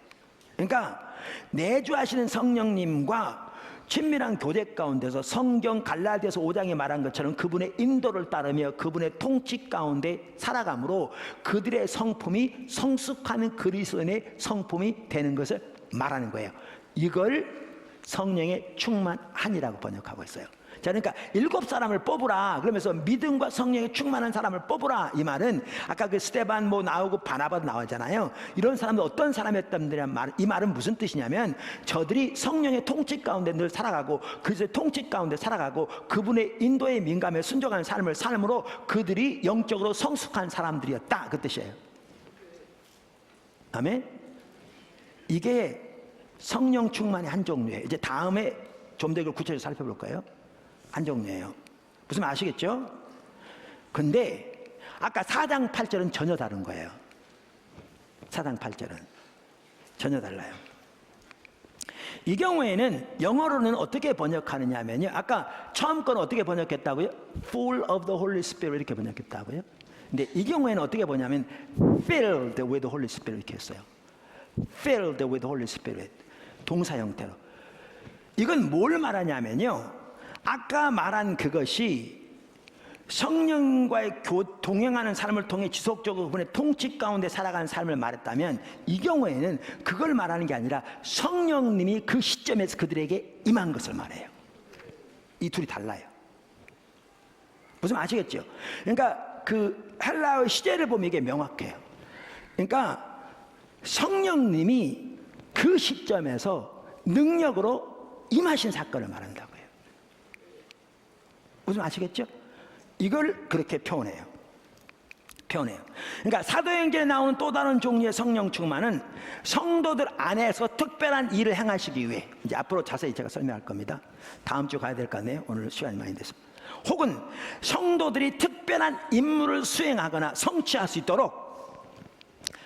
Speaker 1: 그러니까 내주하시는 성령님과 친밀한 교제 가운데서 성경 갈라디아서 5장에 말한 것처럼 그분의 인도를 따르며 그분의 통치 가운데 살아감으로 그들의 성품이 성숙하는 그리스도인의 성품이 되는 것을 말하는 거예요. 이걸 성령의 충만한이라고 번역하고 있어요. 자, 그러니까 7사람을 뽑으라 그러면서 믿음과 성령에 충만한 사람을 뽑으라, 이 말은 아까 그 스데반 나오고 바나바도 나오잖아요. 이런 사람들 어떤 사람이었다는 말, 이 말은 무슨 뜻이냐면 저들이 성령의 통치 가운데 늘 살아가고 그리스도의 통치 가운데 살아가고 그분의 인도에 민감해 순종하는 삶을 삶으로 그들이 영적으로 성숙한 사람들이었다, 그 뜻이에요. 아멘. 이게 성령 충만의 한 종류예요. 이제 다음에 좀 더 이걸 구체적으로 살펴볼 거예요. 한 종류예요. 무슨 말 아시겠죠? 근데 아까 4장 8절은 전혀 다른 거예요. 4장 8절은 전혀 달라요. 이 경우에는 영어로는 어떻게 번역하느냐 하면요, 아까 처음 건 어떻게 번역했다고요? Full of the Holy Spirit 이렇게 번역했다고요. 근데 이 경우에는 어떻게 보냐면 Filled with the Holy Spirit 이렇게 했어요. Filled with the Holy Spirit, 동사 형태로. 이건 뭘 말하냐면요, 아까 말한 그것이 성령과의 동행하는 삶을 통해 지속적으로 그분의 통치 가운데 살아가는 삶을 말했다면, 이 경우에는 그걸 말하는 게 아니라 성령님이 그 시점에서 그들에게 임한 것을 말해요. 이 둘이 달라요. 무슨 아시겠죠? 그러니까 그 헬라의 시제를 보면 이게 명확해요. 그러니까 성령님이 그 시점에서 능력으로 임하신 사건을 말한다고요. 무슨 아시겠죠? 이걸 그렇게 표현해요. 그러니까 사도행전에 나오는 또 다른 종류의 성령 충만은 성도들 안에서 특별한 일을 행하시기 위해, 이제 앞으로 자세히 제가 설명할 겁니다. 다음 주 가야 될 것 같네요. 오늘 시간이 많이 됐습니다. 혹은 성도들이 특별한 임무를 수행하거나 성취할 수 있도록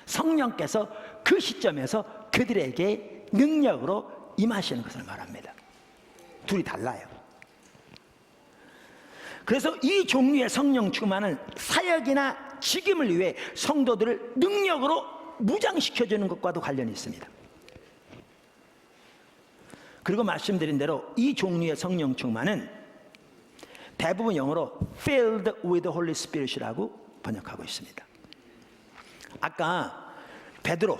Speaker 1: 성령께서 그 시점에서 그들에게 능력으로 임하시는 것을 말합니다. 둘이 달라요. 그래서 이 종류의 성령 충만은 사역이나 직임을 위해 성도들을 능력으로 무장시켜주는 것과도 관련이 있습니다. 그리고 말씀드린 대로 이 종류의 성령 충만은 대부분 영어로 filled with the Holy Spirit이라고 번역하고 있습니다. 아까 베드로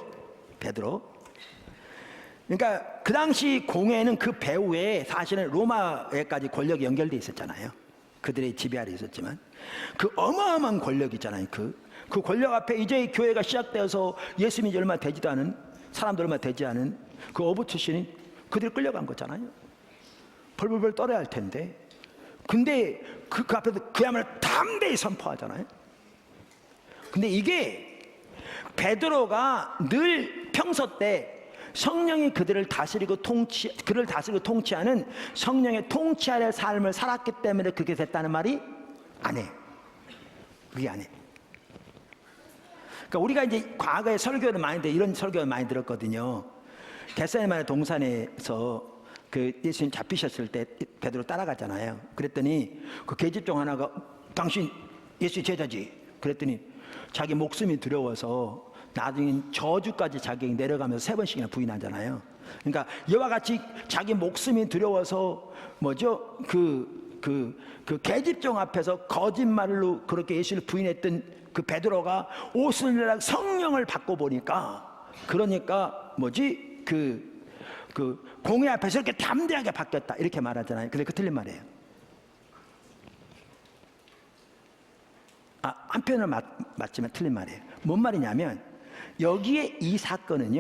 Speaker 1: 그러니까 그 당시 공회는 그 배후에 사실은 로마에까지 권력이 연결되어 있었잖아요. 그들의 지배 아래 있었지만 그 어마어마한 권력 있잖아요. 그 권력 앞에 이제 교회가 시작되어서 예수 믿지 얼마 되지도 않은 사람들 얼마 되지 않은 그 어부 출신이 그들 끌려간 거잖아요. 벌벌벌 떨어야 할 텐데 근데 그 앞에서 그야말로 담대히 선포하잖아요. 근데 이게 베드로가 늘 평소 때 성령이 그를 다스리고 통치하는 성령의 통치 아래 삶을 살았기 때문에 그렇게 됐다는 말이 아니에요. 그게 아니에요. 그러니까 우리가 이제 과거에 설교를 이런 설교를 많이 들었거든요. 겟세마네 동산에서 그 예수님 잡히셨을 때 베드로 따라갔잖아요. 그랬더니 그 계집종 하나가 당신 예수 제자지? 그랬더니 자기 목숨이 두려워서 나중엔 저주까지 자기 내려가면서 3번씩이나 부인하잖아요. 그러니까 이와 같이 자기 목숨이 두려워서 그 계집종 앞에서 거짓말로 그렇게 예수를 부인했던 그 베드로가 옷을 내라 성령을 받고 보니까 그러니까 그 공회 앞에서 이렇게 담대하게 바뀌었다 이렇게 말하잖아요. 근데 그 틀린 말이에요. 한편은 맞지만 틀린 말이에요. 뭔 말이냐면 여기에 이 사건은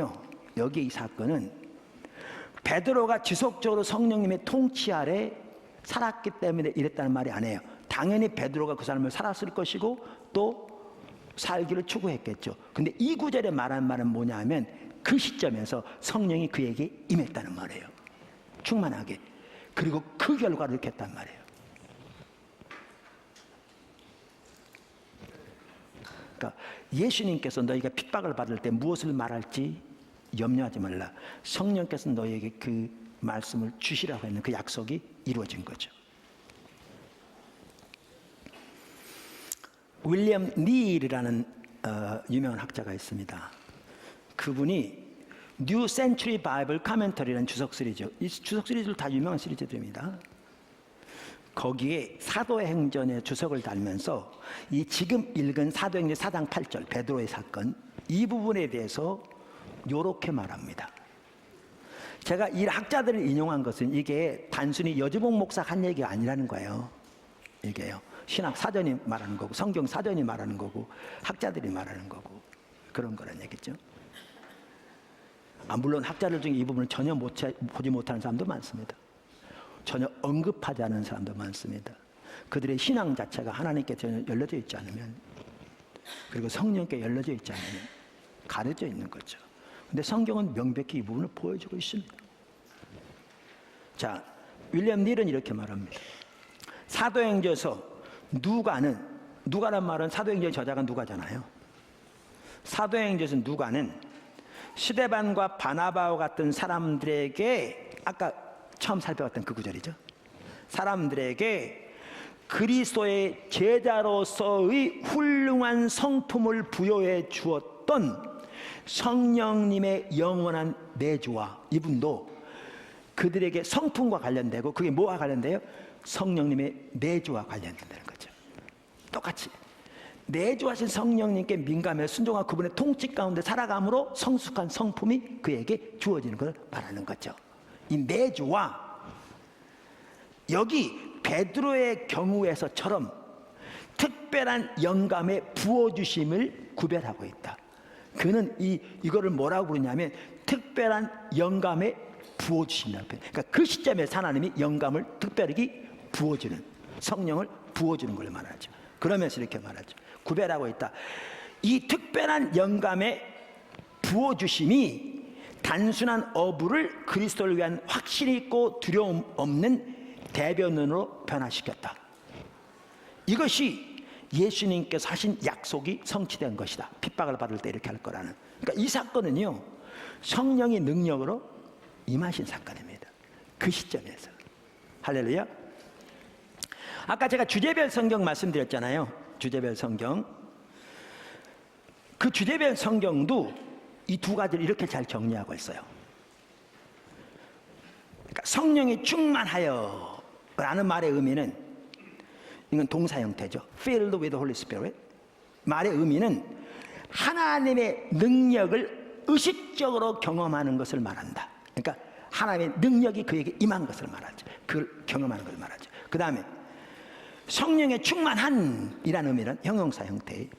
Speaker 1: 베드로가 지속적으로 성령님의 통치 아래 살았기 때문에 이랬다는 말이 아니에요. 당연히 베드로가 그 삶을 살았을 것이고 또 살기를 추구했겠죠. 근데 이 구절에 말하는 말은 뭐냐면 그 시점에서 성령이 그에게 임했다는 말이에요. 충만하게. 그리고 그 결과를 이렇게 했단 말이에요. 그러니까 예수님께서 너희가 핍박을 받을 때 무엇을 말할지 염려하지 말라. 성령께서 너희에게 그 말씀을 주시라고 했는 그 약속이 이루어진 거죠. 윌리엄 닐이라는 유명한 학자가 있습니다. 그분이 뉴 센츄리 바이블 카멘터리라는 주석 시리즈, 이 주석 시리즈를 다 유명한 시리즈들입니다. 거기에 사도행전의 주석을 달면서 이 지금 읽은 사도행전 4장 8절 베드로의 사건 이 부분에 대해서 이렇게 말합니다. 제가 이 학자들을 인용한 것은 이게 단순히 여주봉 목사가 한 얘기가 아니라는 거예요. 이게요. 신학 사전이 말하는 거고 성경 사전이 말하는 거고 학자들이 말하는 거고 그런 거란 얘기죠. 물론 학자들 중에 이 부분을 전혀 보지 못하는 사람도 많습니다. 전혀 언급하지 않은 사람도 많습니다. 그들의 신앙 자체가 하나님께 전혀 열려져 있지 않으면 그리고 성령께 열려져 있지 않으면 가려져 있는 거죠. 근데 성경은 명백히 이 부분을 보여주고 있습니다. 자, 윌리엄 닐은 이렇게 말합니다. 사도행전에서 누가란 말은 사도행전의 저자가 누가잖아요. 사도행전에서 누가는 스데반과 바나바와 같은 사람들에게 아까 처음 살펴봤던 그 구절이죠. 사람들에게 그리스도의 제자로서의 훌륭한 성품을 부여해 주었던 성령님의 영원한 내주와 이분도 그들에게 성품과 관련되고 그게 뭐와 관련돼요? 성령님의 내주와 관련된다는 거죠. 똑같이 내주하신 성령님께 민감해 순종한 그분의 통치 가운데 살아감으로 성숙한 성품이 그에게 주어지는 걸 말하는 거죠. 이 내주와 여기 베드로의 경우에서처럼 특별한 영감의 부어주심을 구별하고 있다. 그는 이거를 뭐라고 부르냐면 특별한 영감의 부어주신다고. 그러니까 그 시점에 하나님이 영감을 특별히 부어주는, 성령을 부어주는 걸 말하죠. 그러면서 이렇게 말하죠. 구별하고 있다. 이 특별한 영감의 부어주심이 단순한 어부를 그리스도를 위한 확신 있고 두려움 없는 대변인으로 변화시켰다. 이것이 예수님께서 하신 약속이 성취된 것이다. 핍박을 받을 때 이렇게 할 거라는. 그러니까 이 사건은요, 성령의 능력으로 임하신 사건입니다. 그 시점에서. 할렐루야. 아까 제가 주제별 성경 말씀드렸잖아요. 주제별 성경. 그 주제별 성경도 이 두 가지를 이렇게 잘 정리하고 있어요. 그러니까 성령이 충만하여 라는 말의 의미는, 이건 동사 형태죠. Filled with the Holy Spirit. 말의 의미는 하나님의 능력을 의식적으로 경험하는 것을 말한다. 그러니까 하나님의 능력이 그에게 임한 것을 말하죠. 그걸 경험하는 것을 말하죠. 그 다음에 성령의 충만한 이라는 의미는 형용사 형태의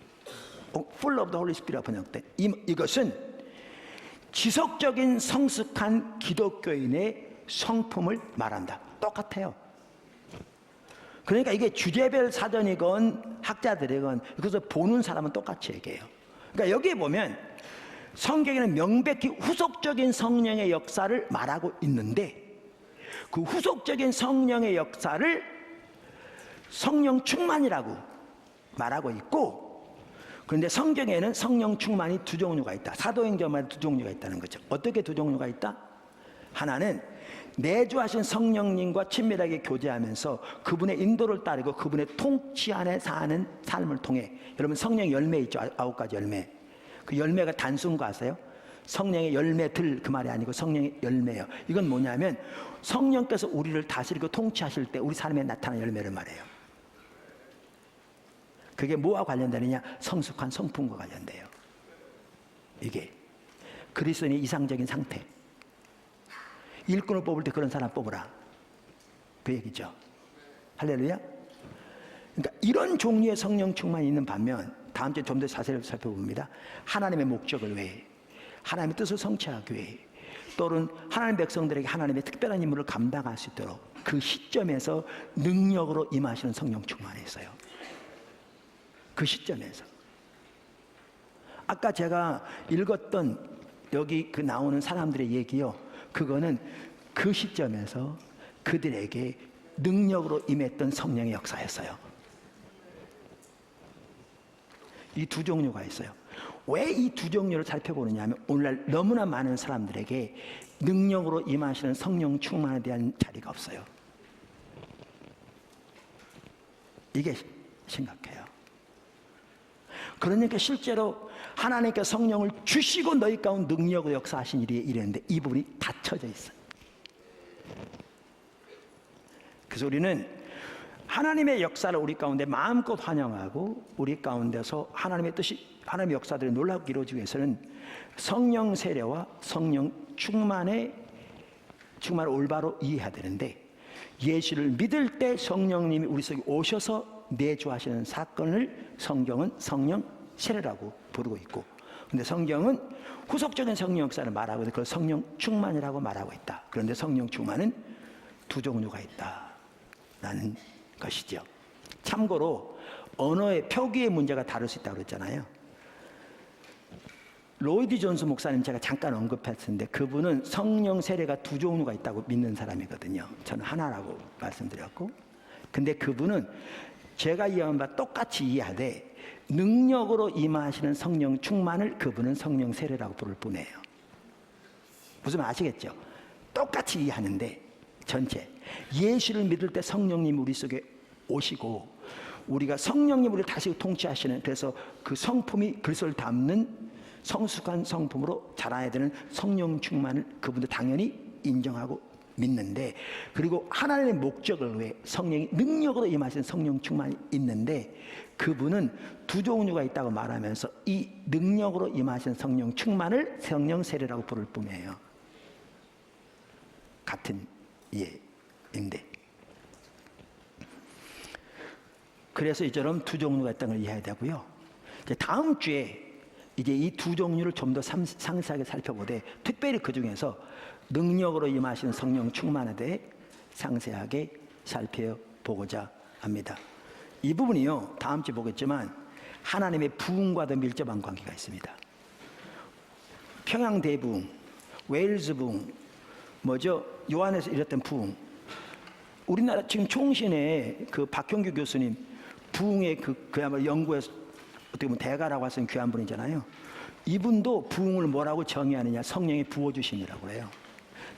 Speaker 1: full of the Holy Spirit 번역돼. 이것은 지속적인 성숙한 기독교인의 성품을 말한다. 똑같아요. 그러니까 이게 주제별 사전이건 학자들이건 그래서 보는 사람은 똑같이 얘기해요. 그러니까 여기에 보면 성경에는 명백히 후속적인 성령의 역사를 말하고 있는데, 그 후속적인 성령의 역사를 성령 충만이라고 말하고 있고, 그런데 성경에는 성령 충만이 두 종류가 있다. 사도행전마다 두 종류가 있다는 거죠. 어떻게 두 종류가 있다? 하나는 내주하신 성령님과 친밀하게 교제하면서 그분의 인도를 따르고 그분의 통치 안에 사는 삶을 통해, 여러분 성령 열매 있죠. 9가지 열매. 그 열매가 단순 거 아세요? 성령의 열매들 그 말이 아니고 성령의 열매예요. 이건 뭐냐면 성령께서 우리를 다스리고 통치하실 때 우리 삶에 나타나는 열매를 말해요. 그게 뭐와 관련되느냐? 성숙한 성품과 관련돼요. 이게 그리스도인의 이상적인 상태. 일꾼을 뽑을 때 그런 사람 뽑으라, 그 얘기죠. 할렐루야. 그러니까 이런 종류의 성령 충만이 있는 반면, 다음 주에 좀 더 자세히 살펴봅니다. 하나님의 목적을 위해, 하나님의 뜻을 성취하기 위해, 또는 하나님 백성들에게 하나님의 특별한 임무를 감당할 수 있도록 그 시점에서 능력으로 임하시는 성령 충만이 있어요. 그 시점에서. 아까 제가 읽었던 여기 그 나오는 사람들의 얘기요, 그거는 그 시점에서 그들에게 능력으로 임했던 성령의 역사였어요. 이 두 종류가 있어요. 왜 이 두 종류를 살펴보느냐 하면, 오늘날 너무나 많은 사람들에게 능력으로 임하시는 성령 충만에 대한 자리가 없어요. 이게 심각해요. 그러니까 실제로 하나님께 성령을 주시고 너희 가운데 능력으로 역사하신 일이 이랬는데 이 부분이 닫혀져 있어요. 그래서 우리는 하나님의 역사를 우리 가운데 마음껏 환영하고, 우리 가운데서 하나님의 뜻이, 하나님의 역사들이 놀랍게 이루어지기 위해서는 성령 세례와 성령 충만을 올바로 이해해야 되는데, 예수를 믿을 때 성령님이 우리 속에 오셔서 내주하시는 사건을 성경은 성령 세례라고 부르고 있고, 근데 성경은 후속적인 성령 역사를 말하고 있는데 그걸 성령 충만이라고 말하고 있다. 그런데 성령 충만은 두 종류가 있다라는 것이죠. 참고로 언어의 표기의 문제가 다를 수 있다고 그랬잖아요. 로이드 존스 목사님 제가 잠깐 언급했었는데, 그분은 성령 세례가 두 종류가 있다고 믿는 사람이거든요. 저는 하나라고 말씀드렸고, 근데 그분은 제가 이해한 바 똑같이 이해하되 능력으로 임하시는 성령 충만을 그분은 성령 세례라고 부를 뿐이에요. 무슨 말 아시겠죠? 똑같이 이해하는데 전체 예수를 믿을 때 성령님 우리 속에 오시고, 우리가 성령님 우리를 다시 통치하시는, 그래서 그 성품이 그리스도를 담는 성숙한 성품으로 자라야 되는 성령 충만을 그분도 당연히 인정하고 믿는데, 그리고 하나님의 목적을 위해 성령이 능력으로 임하시는 성령 충만이 있는데, 그분은 두 종류가 있다고 말하면서 이 능력으로 임하시는 성령 충만을 성령 세례라고 부를 뿐이에요. 같은 이해인데, 그래서 이처럼 두 종류가 있다는 걸 이해해야 되고요. 이제 다음 주에 이제 이 두 종류를 좀 더 상세하게 살펴보되, 특별히 그 중에서 능력으로 임하시는 성령 충만에 대해 상세하게 살펴보고자 합니다. 이 부분이요, 다음 주에 보겠지만 하나님의 부흥과도 밀접한 관계가 있습니다. 평양 대부흥, 웨일즈 부흥, 요한에서 이랬던 부흥. 우리나라 지금 총신의 그 박형규 교수님, 부흥의 그야말로 연구에서 어떻게 보면 대가라고 하시는 귀한 분이잖아요. 이분도 부흥을 뭐라고 정의하느냐? 성령의 부어주심이라고 해요.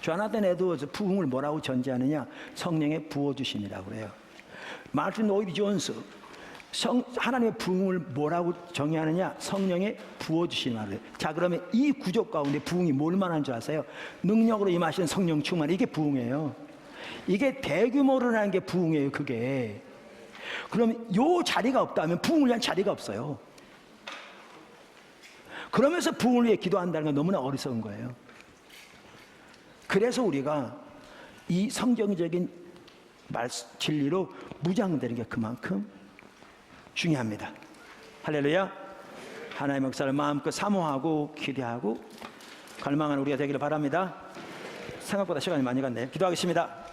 Speaker 1: 조나단 에드워즈 부흥을 뭐라고 전제하느냐? 성령의 부어주심이라고 해요. 마틴 로이드 존스, 하나님의 부흥을 뭐라고 정의하느냐? 성령의 부어주심이라고 해요. 자, 그러면 이 구조 가운데 부흥이 뭘 말하는 줄 아세요? 능력으로 임하시는 성령 충만, 이게 부흥이에요. 이게 대규모로 하는 게 부흥이에요, 그게. 그러면 요 자리가 없다면 부흥을 위한 자리가 없어요. 그러면서 부흥을 위해 기도한다는 건 너무나 어리석은 거예요. 그래서 우리가 이 성경적인 진리로 무장되는 게 그만큼 중요합니다. 할렐루야. 하나님의 역사를 마음껏 사모하고 기대하고 갈망하는 우리가 되기를 바랍니다. 생각보다 시간이 많이 갔네요. 기도하겠습니다.